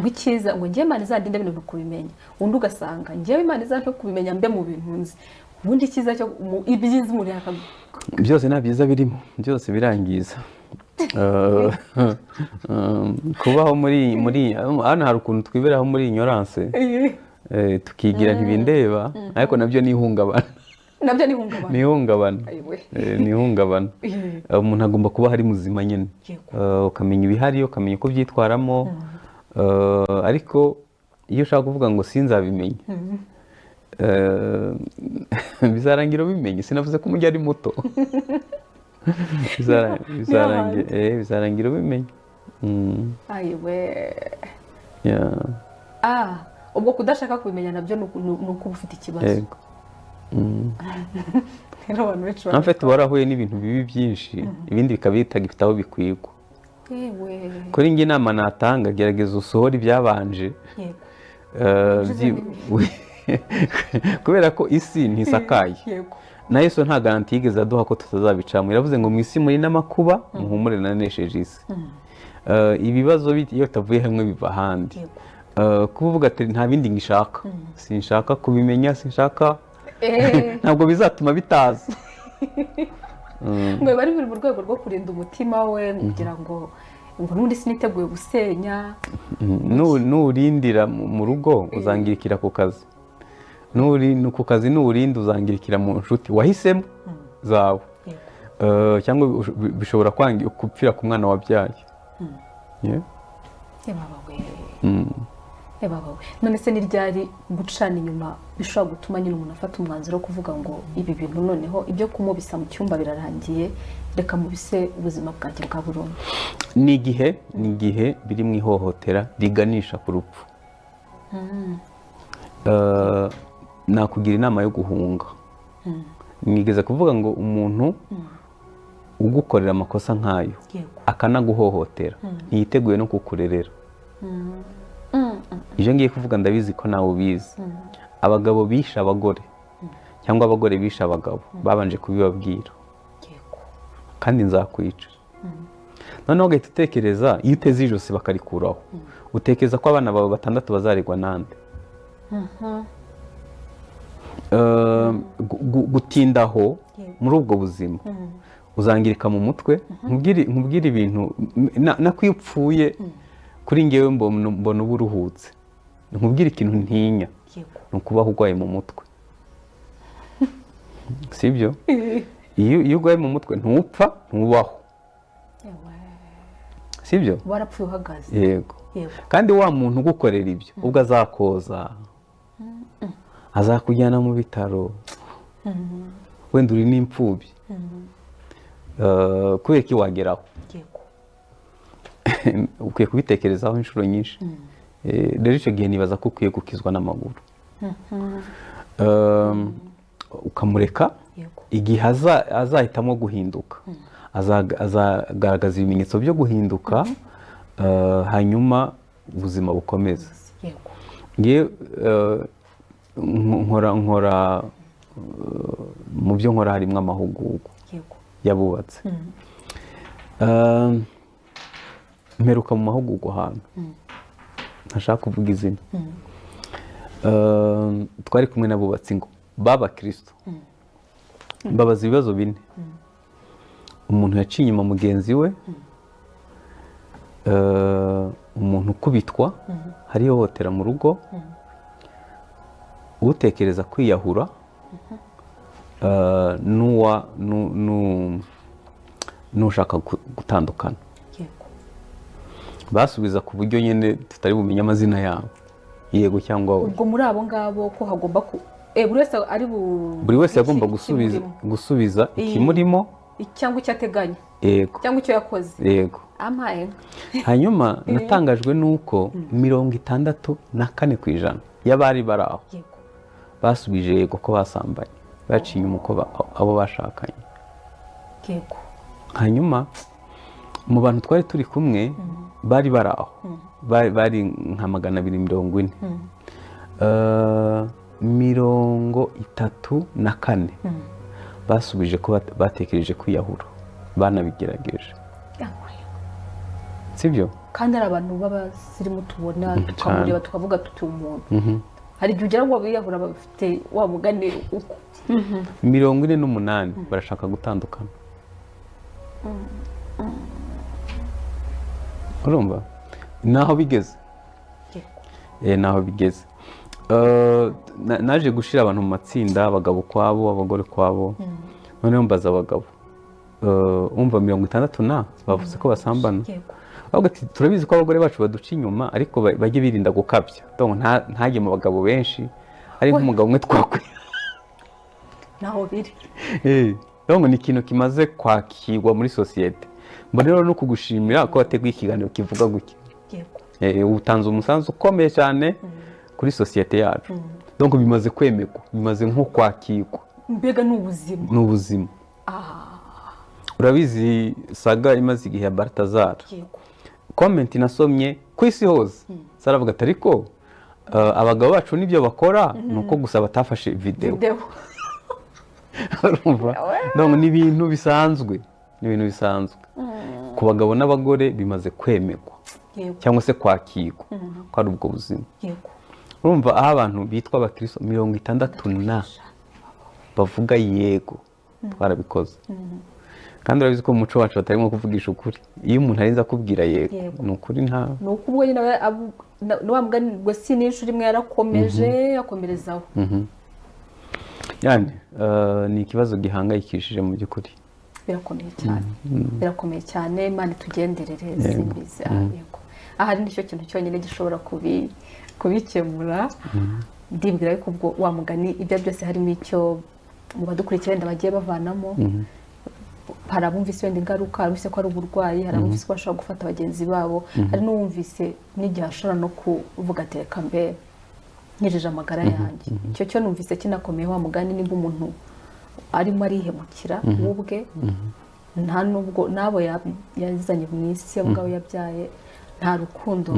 icyiza ngo njyewe Imana izandinde ibintu kubimenya undi ugasanga njyewe Imana izandinde kubimenya mbe mu bintu nzi ubundi icyiza cyo ibyiza umuntu byose nta byiza birimo byose birangiza kubaho muri hano hari ukuntu twiberaho muri ignorance tukigira ntibindeba ariko nabyo ni ihungabana ni ihungabana umuntu agomba kuba hari muzima nyine ukamenya ibihari ukamenya uko byitwaramo ariko iyo ushaka kuvuga ngo sinzabimenye bizarangira ubimenye sinavuze ko umujyi ari muto bizarangira ubimenye ubwo kudashaka kubimenya nabyo ni uko uba ufite ikibazo mfite warahuye n'ibintu bibi byinshi ibindi bikaba bitagifite aho bikwigwa kuri njye inama natanga gerageza usohora ibyabanje kubera ko isi ntisakaye na Yesu nta garanti yigeze aduha ko tutazabicamo iravuze ngo mu isi muri n'amakuba muhumure nanesheje isi ibibazo iyo utavuye hamwe biva ahandi kuvuga ati nta bindi ngishaka sinshaka kubimenya sinshaka ntabwo bizatuma bitaza ngo bari biri mu rwego rwo kurinda umutima we kugira ngo n'undi siniteguye gusenya nurindira mu rugo uzangirikira ku kazi ku kazi nurinda uzangirikira mu nshuti wahisemo zawe cyangwa bishobora gupfira ku mwana wabyaye none se ni ryari gucana inyuma bishobora gutuma nyine umuntu afata umwanzuro wo kuvuga ngo ibi bintu noneho ibyo kumubisa mu cyumba birarangiye reka mubise ubuzima bwanjye bwa burundu ni igihe biri mu ihohotera riganisha ku rupfu nakugira inama yo guhunga nigeze kuvuga ngo umuntu ugukorera amakosa nk'ayo akanaguhohotera ntiyiteguye no kukurerera ibyo ngiye kuvuga ndabizi ko nawe ubizi abagabo bishe abagore cyangwa abagore bishe abagabo babanje kubibabwira kandi nzakwica noneho ugahita utekereza iyo uteze ijosi bakarikuraho utekereza ko abana bawe 6 bazaregwa nande gutindaho muri ubwo buzima uzangirika mu mutwe nkubwire ibintu nakwipfuye kuri ngewe mbona uba uruhutse nkubwire ikintu ntinya ni ukubaho urwaye mu mutwe sibyo iyo urwaye mu mutwe ntupfa ntubaho sibyo warapfuye uhagaze yego kandi wa muntu ugukorera ibyo ubwo azakoza azakujyana mu bitaro wenda uri n'imfubyi kubera ko iwageraho ukwiye kubitekerezaho inshuro nyinshi rero icyo gihe nibaza ko ukwiye gukizwa n'amaguru ukamureka igihe azahitamo guhinduka azagaragaza ibimenyetso byo guhinduka hanyuma ubuzima bukomeza nkora mu byo nkora harimo amahugurwa yabubatse mperuka mu mahugurwa ahantu ntashaka kuvuga izina twari kumwe n'abubatsi ngo b'abakristo babaza ibibazo 4 umuntu yaciye inyuma mugenzi we umuntu ukubitwa hari ihohotera mu rugo utekereza kwiyahura n'ushaka gutandukana basubiza ku buryo nyine tutari bumenye amazina yabo yego cyangwa we ubwo muri abo ngabo ko hagomba buri wese yagomba gusubiza ikimurimo cyangwa icyo ateganya yego cyangwa icyo yakoze yego amaye hanyuma natangajwe nuko 64% y'abari bari aho yego basubije yego ko basambanye baciye inyuma uko abo bashakanye yego hanyuma mu bantu twari turi kumwe bari bari aho bari nka 240 34 basubije ko batekereje kwiyahura banabigerageje sibyo kandi ari abantu b'abasirimu tubona tukamureba tukavuga tuti umuntu hari igihe ugira ngo biyahura bafite wa mugani uko 48 barashaka gutandukana urumva naho bigeze naho bigeze naje gushira abantu mu matsinda abagabo kwabo abagore kwabo noneho mbaza abagabo umva 60 bavuze ko basambana ahubwo turabizi ko abagore bacu baduca inyuma ariko bajye birinda gukabya ntajye mu bagabo benshi ari nk'umugabo umwe twakwe naho biri ni ikintu kimaze kwakirwa muri sosiyete mbona rero no kugushimira ko wateguye ikiganiro kivuga gutya utanze umusanzu ukomeye cyane kuri sosiyete yacu donc bimaze kwemekwa bimaze nko kwakirwa mbega n'ubuzima n'ubuzima urabizi saga imaze igihe ya Balthazar comment nasomye ku isi hose saravuga ariko abagabo bacu nibyo bakora nuko gusa batafashe video urumva donc ni ibintu bisanzwe ku bagabo n'abagore bimaze kwemekwa cyangwa se kwakirwa ko ari ubwo buzima urumva aho abantu bitwa abakristo 60 bavuga yego twarabikoze kandi urabizi ko mu muco wacu batarimo kuvugisha ukuri iyo umuntu arinze akubwira yego ni ukuri nta ni uko ubwo nyine wa mugani ngo si n'inshuro imwe yarakomeje yakomerezaho yani ni ikibazo gihangayikishije mu by'ukuri birakomeye cyane Imana itugenderere simbizi yego ahari nicyo kintu cyonyine gishobora kubikemura ndibwira ko ubwo wa mugani ibyo byose harimo icyo mu badukurikira wenda bagiye bavanamo hari abumvise wenda ingaruka abumvise ko ari uburwayi hari abumvise ko bashobora gufata bagenzi babo hari n'uwumvise n'igihe ashobora no kuvuga ati reka mbe nyejeje amagara yanjye icyo cyo numvise kinakomeye wa mugani nimba umuntu arimo arihemukira ubwe nta nubwo nabo yazanye mu isi abagabo yabyaye nta rukundo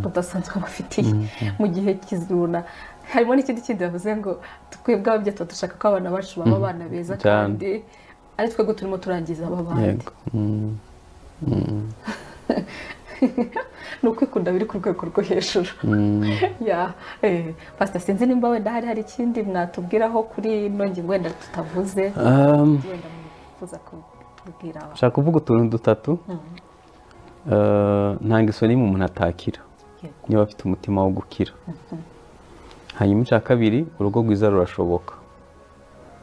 rudasanzwe bafitiye mu gihe kizuna harimo n'ikindi kindi bavuze ngo twebwe ababyeyi tuba dushaka ko abana bacu baba abana beza kandi ari twebwe turimo turangiza ababandi ni ukwikunda biri ku rwego rwo hejuru pastor sinzi nimba wenda hari ikindi mwatubwiraho kuri ino ngingo wenda tutavuze wenda mwifuza kubwira nshaka kuvuga utuntu dutatu nta ngeso n'imwe umuntu atakira niba afite umutima wo gukira hanyuma icya kabiri urugo rwiza rurashoboka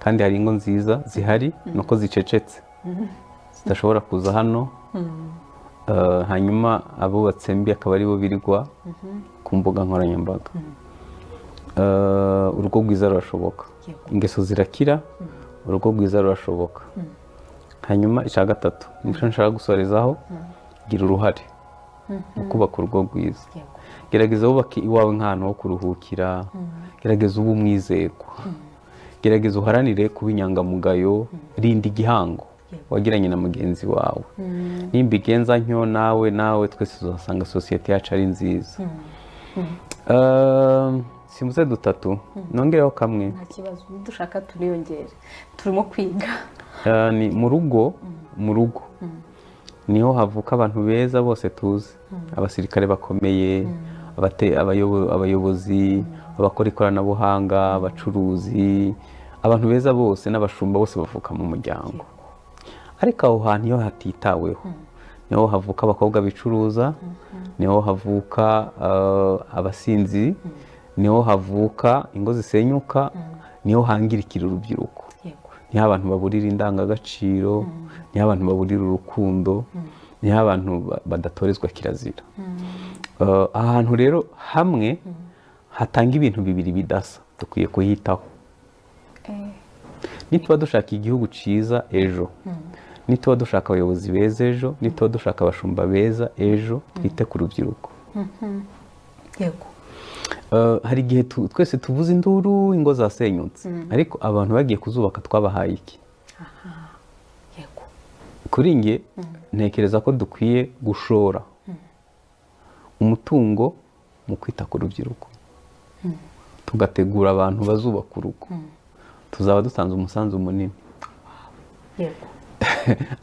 kandi hari ingo nziza zihari nuko zicecetse zidashobora kuza hano hanyuma abubatse mbi akaba aribo birirwa ku mbuga nkoranyambaga urugo rwiza rurashoboka ingeso zirakira urugo rwiza rurashoboka hanyuma icya gatatu nicyo nshaka gusorezaho gira uruhare mu kubaka urugo rwiza gerageza wubake iwawe nk'ahantu ho kuruhukira gerageza ube umwizerwa gerageza uharanire kuba inyangamugayo rinda igihango wagiranye na mugenzi wawe nimba igenza ntyo nawe twese tuzasanga sosiyete yacu ari nziza simbuze dutatu nongereho kamwe nta kibazo dushaka turiyongere turimo kwiga ni mu rugo niho havuka abantu beza bose tuzi abasirikare bakomeye abayobozi abakora ikoranabuhanga abacuruzi abantu beza bose n'abashumba bose bavuka mu muryango ariko aho hantu iyo hatitaweho niho havuka abakobwa bicuruza niho havuka abasinzi niho havuka ingo zisenyuka niho hangirikira urubyiruko niho abantu baburira indangagaciro niho abantu baburira urukundo niho abantu badatorezwa kirazira ahantu rero hamwe hatanga ibintu bibiri bidasa dukwiye kuhitaho nituba dushaka igihugu cyiza ejo nituba dushaka abayobozi beza ejo, nituba dushaka abashumba beza ejo, twite ku rubyiruko. yego hari igihe twese tuvuze induru ingo zasenyutse, ariko abantu bagiye kuzubaka twabahaye iki? yego kuri nge ntekereza ko dukwiye gushora umutungo mu kwita ku rubyiruko, tugategura abantu bazubaka urugo, tuzaba dutanze umusanzu munini. yego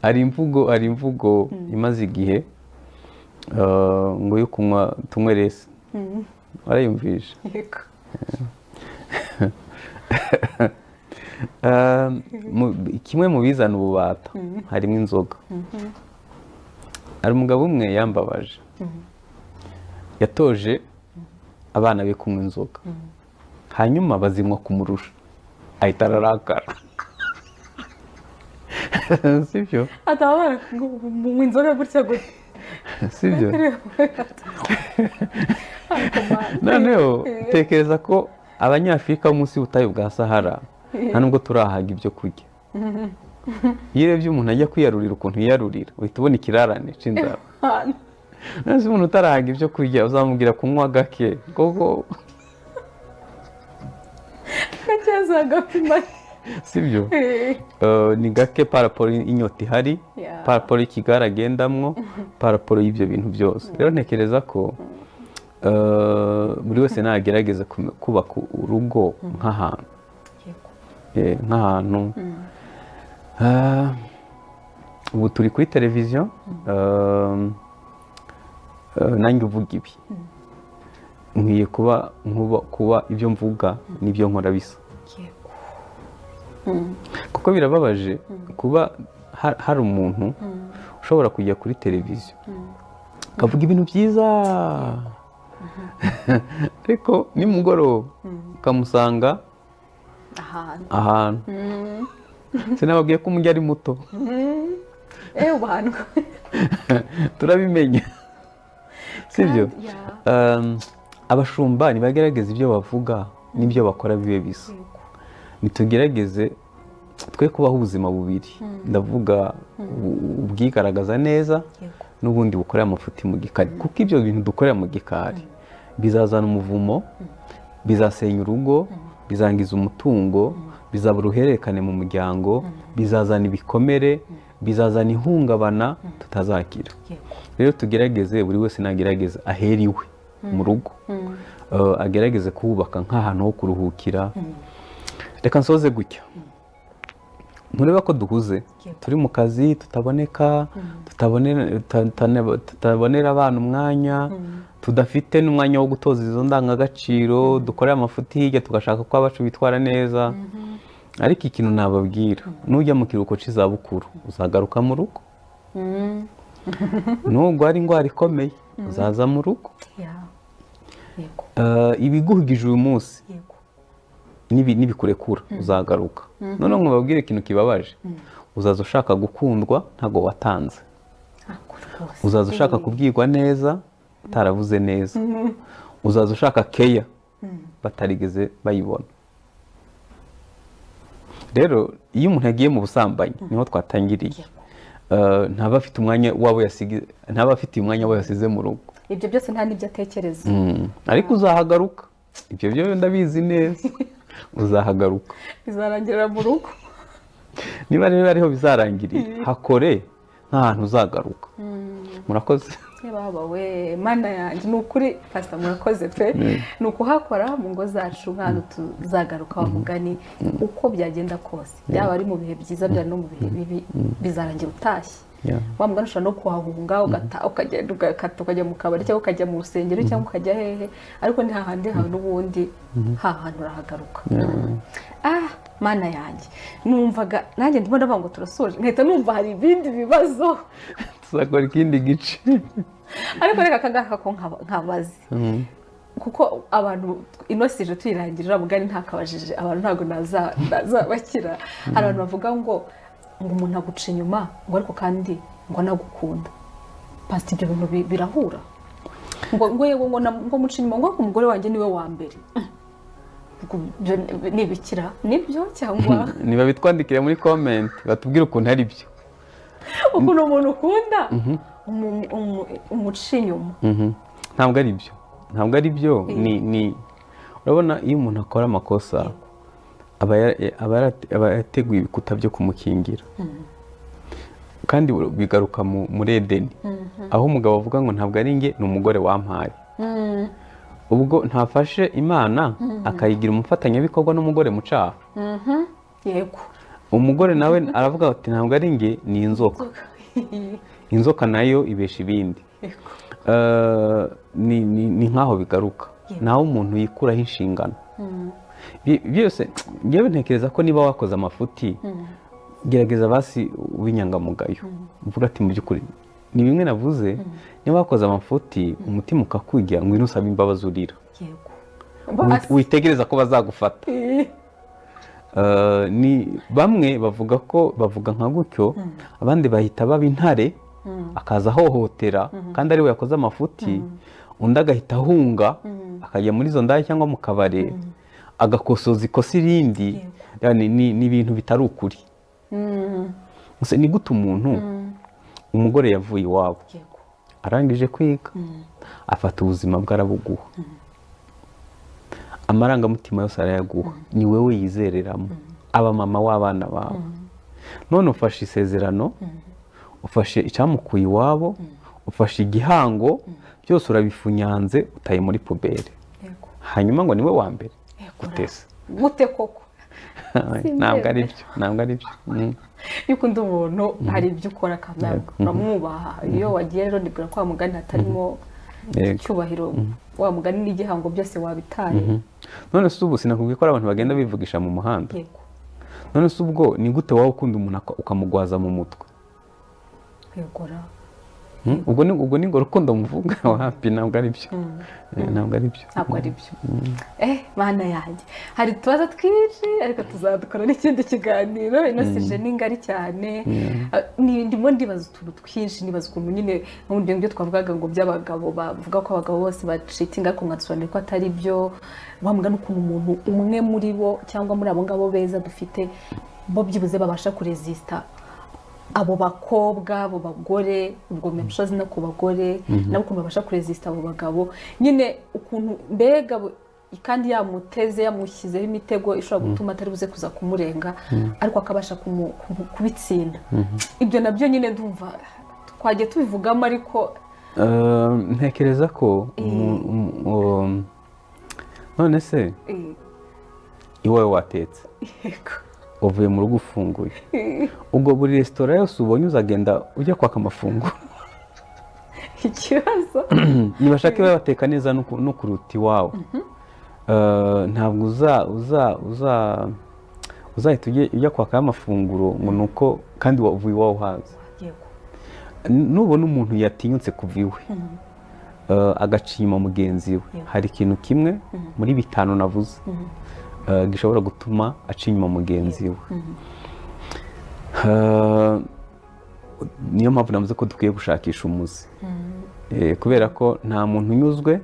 hari imvugo imaze igihe ngo yo kunywa tunywe resi, warayumvisha? yego kimwe mu bizana ububata harimo inzoga. hari umugabo umwe yambabaje, yatoje abana be kunywa inzoga, hanyuma bazinywa kumurusha, ahita ararakara. sibyo? atabara mu inzoga gutya gutya, sibyo? noneho tekereza ko abanyafurika munsi y'ubutayu bwa Sahara nta nubwo turahaga ibyo kurya. iyo urebye umuntu ajya kwiyarurira ukuntu yiyarurira, uhita ubona ikirarane cy'inzara. none umuntu utarahaga ibyo kurya uzamubwira kunywa gake koko gakeya gapima, sibyo? ni gake paraporo inyota ihari, paraporo y'ikigare agendamwo, paraporo y'ibyo bintu byose. rero ntekereza ko buri wese nagerageza kubaka urugo nk'ahantu, nk'ahantu. ubu turi kuri televiziyo, nanjye uvuga ibi, nkwiye kuba ibyo mvuga n'ibyo nkora bisa. kuko birababaje kuba hari umuntu ushobora kujya kuri televiziyo akavuga ibintu byiza, ariko nimugoroba ukamusanga ahantu. sinababwiye ko umujyi ari muto. turabimenya, sibyo? abashumba ntibagerageza ibyo bavuga n'ibyo bakora bibe bisa. nitugerageze twe kubaho ubuzima bubiri, ndavuga ubwigaragaza neza n'ubundi bukorera amafuti mu gikari, kuko ibyo bintu dukorera mu gikari bizazana umuvumo, bizasenya urugo, bizangiza umutungo, bizaba uruhererekane mu muryango, bizazana ibikomere, bizazana ihungabana tutazakira. rero tugerageze, buri wese nagerageze ahera iwe mu rugo, agerageze kuhubaka nk'ahantu ho kuruhukira. reka nsoze gutya, mureba ko duhuze, turi mu kazi, tutaboneka, tutabonera abana umwanya, tudafite n'umwanya wo gutoza izo ndangagaciro, dukorera amafuti hirya tugashaka ko abacu bitwara neza. ariko ikintu nababwira, nujya mu kiruhuko cy'izabukuru uzagaruka mu rugo. nubwo ari indwara ikomeye uzaza mu rugo. ibiguhugije uyu munsi nibikurekura uzagaruka. noneho nkubabwire ikintu kibabaje, uzaza ushaka gukundwa ntabwo watanze, uzaza ushaka kubwirwa neza utaravuze neza, uzaza ushaka keya batarigeze bayibona. rero iyo umuntu yagiye mu busambanyi, niho twatangiriye, ntaba afite umwanya wabo yasize mu rugo. ibyo byose nta n'ibyo atekereza. ariko uzahagaruka, ibyo byo ndabizi neza. uzahagaruka, bizarangirira mu rugo. niba rero ariho bizarangiriye, hakore nk'ahantu uzagaruka. murakoze. baba we mana yanjye, ni ukuri pasita, murakoze pe. ni ukuhakora mu ngo zacu nk'ahantu tuzagaruka. wa mugani uko byagenda kose, byaba ari mu bihe byiza, byaba no mu bihe bibi, bizarangira utashye. wa mugani ushobora no kuhahunga ukagenda ugakata, ukajya mu kabari cyangwa ukajya mu rusengero cyangwa ukajya hehe, ariko ni hahandi hawe n'ubundi hahantu urahagaruka. mana yanjye, numvaga nanjye ndimo ndavuga ngo turasoje, nkahita numva hari ibindi bibazo, tuzakora ikindi gice. ariko reka akangaka ko nkabazi, kuko abantu inosije tuyirangirira mugani ntakabajije abantu, ntabwo nazabakira. hari abantu bavuga ngo umuntu aguca inyuma, ngo ariko kandi ngo anagukunda. pasita, ibyo bintu birahura? ngo muca inyuma, ngo umugore wanjye niwe wa mbere, nibikira nibyo cyangwa niba bitwandikire muri comment batubwire ukuntu ari byo. ukuntu umuntu ukunda umuca inyuma. ntabwo ari byo urabona iyo umuntu akora amakosa aba yateguye ibikuta byo kumukingira, kandi bigaruka muri Edeni aho umugabo avuga ngo ntabwo ari njye, ni umugore wampaye. ubwo ntafashe Imana akayigira umufatanyabikorwa n'umugore mu cyaha. Yego, umugore nawe aravuga ati ntabwo ari njye, ni inzoka. Inzoka nayo ibesha ibindi. ni nk'aho bigaruka naho umuntu yikuraho inshingano. byose njyewe ntekereza ko niba wakoze amafuti gerageza basi ubinyangamugayo, mvuga ati mu by'ukuri ni bimwe navuze, niba wakoze amafuti umutima ukakwigira ngo usabe imbabazi urira, witegereza ko bazagufata. ni bamwe bavuga nka gutyo, abandi bahita baba intare akaza ahohotera kandi ari we yakoze amafuti, undi agahita ahunga akajya muri izo ndaya cyangwa mu kabare agakosoza ikosa irindi. ni ibintu bitari ukuri. ni gute umuntu umugore yavuye iwabo arangije kwiga afata ubuzima bwe arabuguha, amarangamutima yose arayaguha, ni wowe yizereramo, aba mama w'abana bawe. none ufashe isezerano, ufashe icyamukuye iwabo, ufashe igihango, byose urabifunyanze utaye muri pubere, hanyuma ngo niwe wa mbere. gute koko? ntabwo ari byo. iyo ukunda umuntu hari ibyo ukora kandi uramwubaha. iyo wagiye rero nibwira ko wa mugani hatarimo icyubahiro, wa mugani n'igihango byose wabitaye. none se ubu sinakubwiye ko ari abantu bagenda bivugisha mu muhanda? none se ubwo ni gute wowe ukunda umuntu ukamugwaza mu mutwe? ubwo ni ngo rukundo muvuga wapi? ntabwo ari byo. ntabwo ari byo. mana yanjye, hari utubazo twinshi ariko tuzadukora n'ikindi kiganiro. ino sije ni ngari cyane. ndimo ndibaza utuntu twinshi, nibaza ukuntu nyine nk'ubundi byo twavugaga ngo by'abagabo bavuga ko abagabo bose bacitinga, ariko nkadusobanurira ko atari byo. wambwa n'ukuntu umuntu umwe muri bo cyangwa muri abo ngabo beza dufite bo byibuze babasha kurezista abo bakobwa, abo bagore, ubwo meshozi no ku bagore nabo ukuntu babasha kurezista abo bagabo, nyine ukuntu mbega kandi yamuteze yamushyizeho imitego ishobora gutuma atari buze kuza kumurenga, ariko akabasha kubitsinda. ibyo nabyo nyine ndumva twagiye tubivugamo, ariko ntekereza ko none se iwawe watetse, uvuye mu rugo ufunguye, ubwo buri resitora yose ubonye uzagenda ujya kwaka amafunguro? ikibazo nibashaka iwawe bateka neza no kuruta iwawe. ntabwo uzahita ujya kwaka amafunguro ngo ni uko kandi uvuye iwawe uhaza. nubona umuntu yatinyutse kuva iwe agaca inyuma mugenzi we, hari ikintu kimwe muri bitanu navuze gishobora gutuma aca inyuma mugenzi we. niyo mpamvu navuze ko dukwiye gushakisha umuzi, kubera ko nta muntu unyuzwe,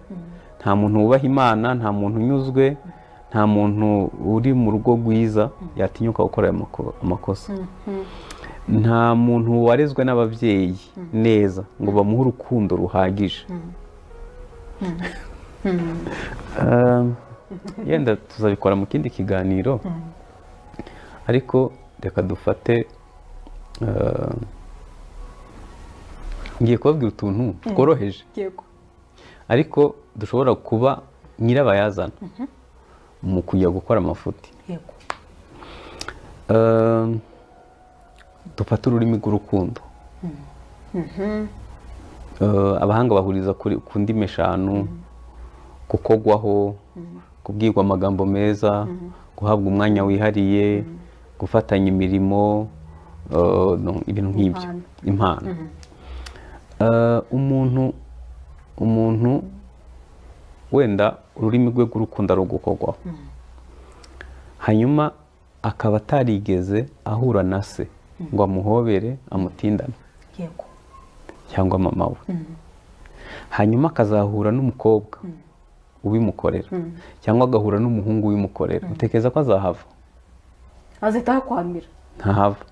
nta muntu wubaha Imana, nta muntu unyuzwe, nta muntu uri mu rugo rwiza yatinyuka gukora amakosa. nta muntu warezwe n'ababyeyi neza ngo bamuhe urukundo ruhagije. yenda tuzabikora mu kindi kiganiro, ariko reka dufate ngiye kubabwira utuntu tworoheje ariko dushobora kuba nyirabayazana mu kujya gukora amafuti. dufate ururimi rw'urukundo. abahanga bahuriza ku ndimi eshanu: kukogwaho, kubwirwa amagambo meza, guhabwa umwanya wihariye, gufatanya imirimo, ibintu nk'ibyo, impano. umuntu wenda ururimi rwe rw'urukundo ari ugukogwaho, hanyuma akaba atarigeze ahura na se ngo amuhobere amutindane cyangwa mama we, hanyuma akazahura n'umukobwa ubimukorera cyangwa agahura n'umuhungu ubimukorera, utekereza ko azahava? azahita ahakwamira. ntahava.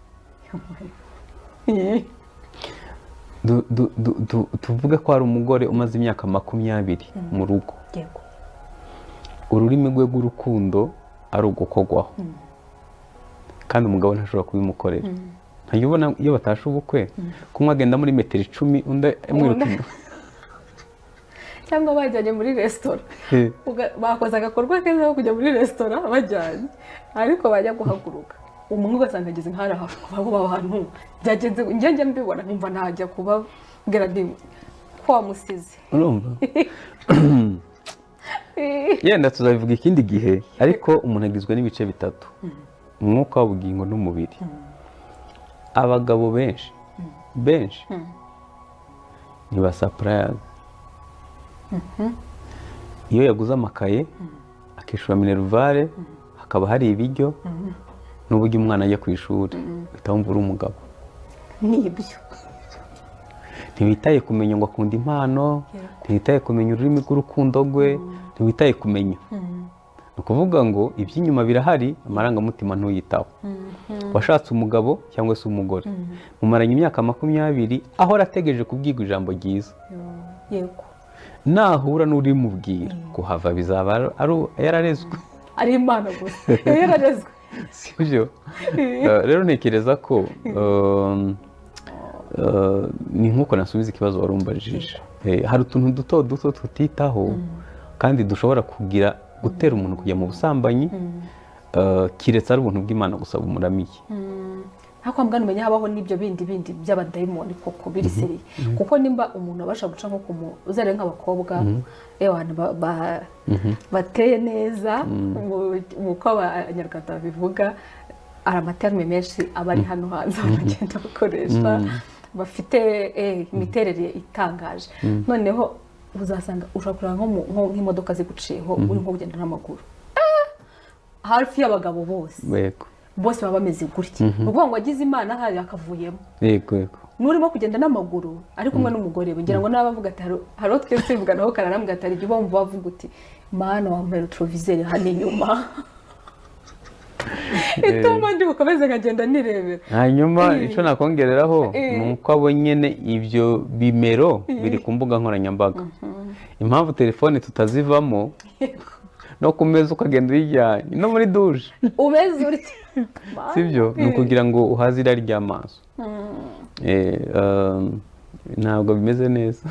tuvuge ko hari umugore umaze imyaka 20 mu rugo, ururimi rwe rw'urukundo ari ugukogwaho, kandi umugabo ntashobora kubimukorera. ntayubona iyo batashe ubukwe kumwe agenda muri metero 10 undi amwirukana, cyangwa bajyanye muri resitora bakoze agakorwa keza ko kujya muri resitora bajyanye, ariko bajya guhaguruka umwe ugasanga ageze nk'ahari abo bantu byagenze njye mbibona nkumva ntajya kubabwira ndi ko wamusize. urumva yenda tuzabivuga ikindi gihe, ariko umuntu agizwe n'ibice bitatu: umwuka w'ubugingo n'umubiri. Abagabo benshi ni ba suppliers. iyo yaguze amakaye akishura minervare, hakaba hari ibiryo n'uburyo umwana ajya ku ishuri, bitawumva uri umugabo. Nibyo ntibitaye kumenya ngo akunda impano, ntibitaye kumenya ururimi rw'urukundo rwe, ntibitaye kumenya. ni ukuvuga ngo iby'inyuma birahari, amarangamutima ntuyitaho. washatse umugabo cyangwa se umugore, mumaranye imyaka 20 ahora ategereje kubwirwa ijambo ryiza. yego nahura n'uri mubwira kuhava bizaba yararezwe, ari imana gusa yararezwe. sibyo? rero ntekereza ko ni nkuko nasubiza ikibazo warumbajije. hari utuntu duto tutitaho kandi dushobora gutera umuntu kujya mu busambanyi, kiretse ari ubuntu bw'Imana gusa bumuramiye. nta kwambwa numenya habaho n'ibyo bindi by'abadayimoni koko biri seriye, kuko nimba umuntu abasha guca nko uzere nk'abakobwa abantu bateye neza uko abanyarwanda bivuga, ari amaterme menshi aba ari hano hanze bagenda bakoresha, bafite imiterere itangaje. noneho uzasanga ushobora kureba nk'imodoka ziguciyeho uri nko kugenda n'amaguru, hafi y'abagabo bose baba bameze gutya. ni ukuvuga ngo wagize imana hari akavuyemo. yego n'urimo kugenda n'amaguru ari kumwe n'umugore we, ngira ngo n'abavuga ati haro twese tuvuganaho kararambwa ati ibyo bumva bavuga uti mana wambaye retroviseur hano inyuma ituma ndi bukomeze nkagenda nirebera. hanyuma icyo nakongereraho ni uko abo nyine ibyo bimero biri ku mbuga nkoranyambaga. impamvu telefone tutazivamo no kumeza ukagenda uyijyanye no muri douche umeze urya, sibyo? ni ukugira ngo uhaze irari ry'amaso. ntabwo bimeze neza.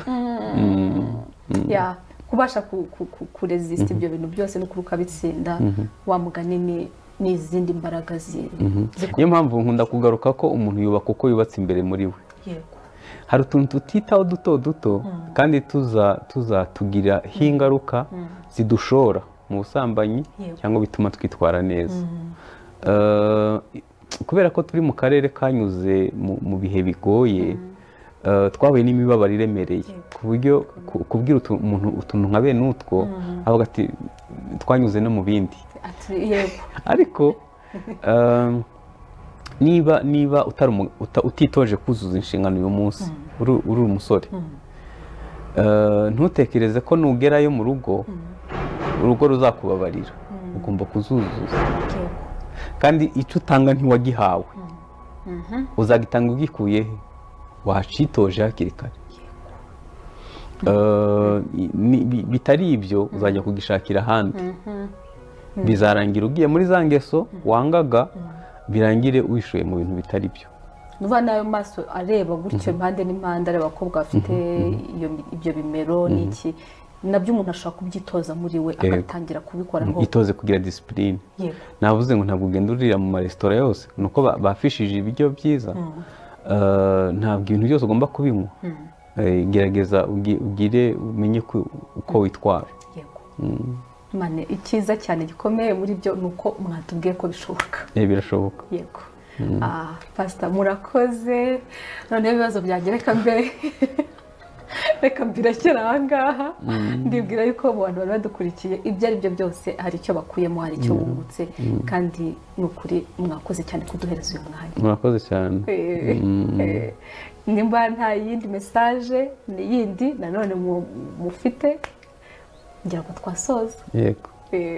kubasha kuresist ibyo bintu byose no ukabitsinda, wa mugani n'izindi mbaraga niyo mpamvu nkunda kugaruka ko umuntu yubaka uko yubatse imbere muri we. hari utuntu tutitaho duto kandi tuzatugiraho ingaruka zidushora mu busambanyi cyangwa bituma twitwara neza. kubera ko turi mu karere kanyuze mu bihe bigoye, twahuye n'imibabaro iremereye ku buryo kubwira umuntu utuntu nka bene utwo avuga ati twanyuze no mu bindi. ariko niba utitoje kuzuza inshingano uyu munsi uri umusore, ntutekereze ko nugerayo mu rugo urugo ruzakubabarira. ugomba kuzuzuza, kandi icyo utanga ntiwagihawe, uzagitanga ugikuye he? wacitoje hakiri kare. bitari ibyo uzajya kugishakira ahandi, bizarangira ugiye muri za ngeso wangaga, birangire wishuye mu bintu bitari byo. nuva nayo maso areba gutyo impande n'impande, areba abakobwa bafite ibyo bimero n'iki, nabyo umuntu ashobora kubyitoza muri we agatangira kubikora. itoze kugira discipline. navuze ngo ntabwo ugenda urira mu maresitora yose nuko bafishije ibiryo byiza, ntabwo ibintu byose ugomba kubinywa. gerageza umenye uko witwara. mane icyiza cyane gikomeye muri byo nuko mwatubwiye ko bishoboka. birashoboka. yego. Pastor murakoze. none ibibazo byagereka mbere reka mbirekera aha ngaha. ndibwira yuko mu bantu bari badukurikiye ibyo ari byo byose hari icyo bakuyemo, hari icyo bungutse, kandi ni ukuri mwakoze cyane kuduhereza uyu mwanya. murakoze cyane. nimba nta yindi message yindi nanone mufite ngira ngo twasoza. yego.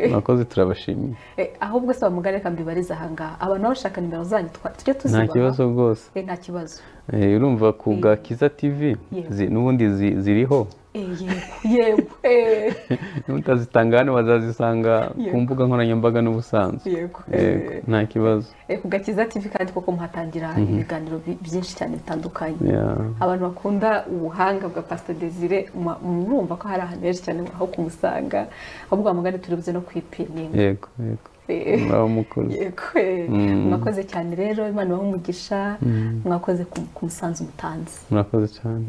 mwakoze turabashimiye ahubwo se bamugane kambibariza ahangaha abantu bashaka nimero zanyu tujye tuzibona nta kibazo rwose nta kibazo urumva ku Gakiza TV n'ubundi ziriho yego n'utazitanga hano bazazisanga ku mbuga nkoranyambaga n'ubusanzwe yego nta kibazo ku Gakiza TV kandi koko muhatangira ibiganiro byinshi cyane bitandukanye abantu bakunda ubuhanga bwa Pastor Desire murumva ko hari ahantu henshi cyane aho kumusanga ahubwo bamugane turibuze no kwipininga yego mwaho mukoze mwakoze cyane rero Imana ibahe umugisha mwakoze ku musanzu mutanze mwakoze cyane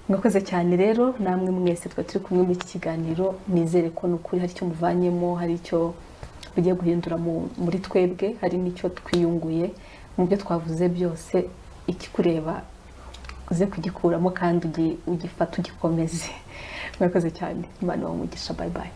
mwakoze cyane rero namwe mwese turi kumwe muri iki kiganiro nizere ko n'ukuri hari icyo muvanyemo hari icyo ugiye guhindura muri twebwe hari n'icyo twiyunguye mu byo twavuze byose ikikureba uze kugikuramo kandi ugifata ugikomeze mwakoze cyane Imana ibahe umugisha bye bye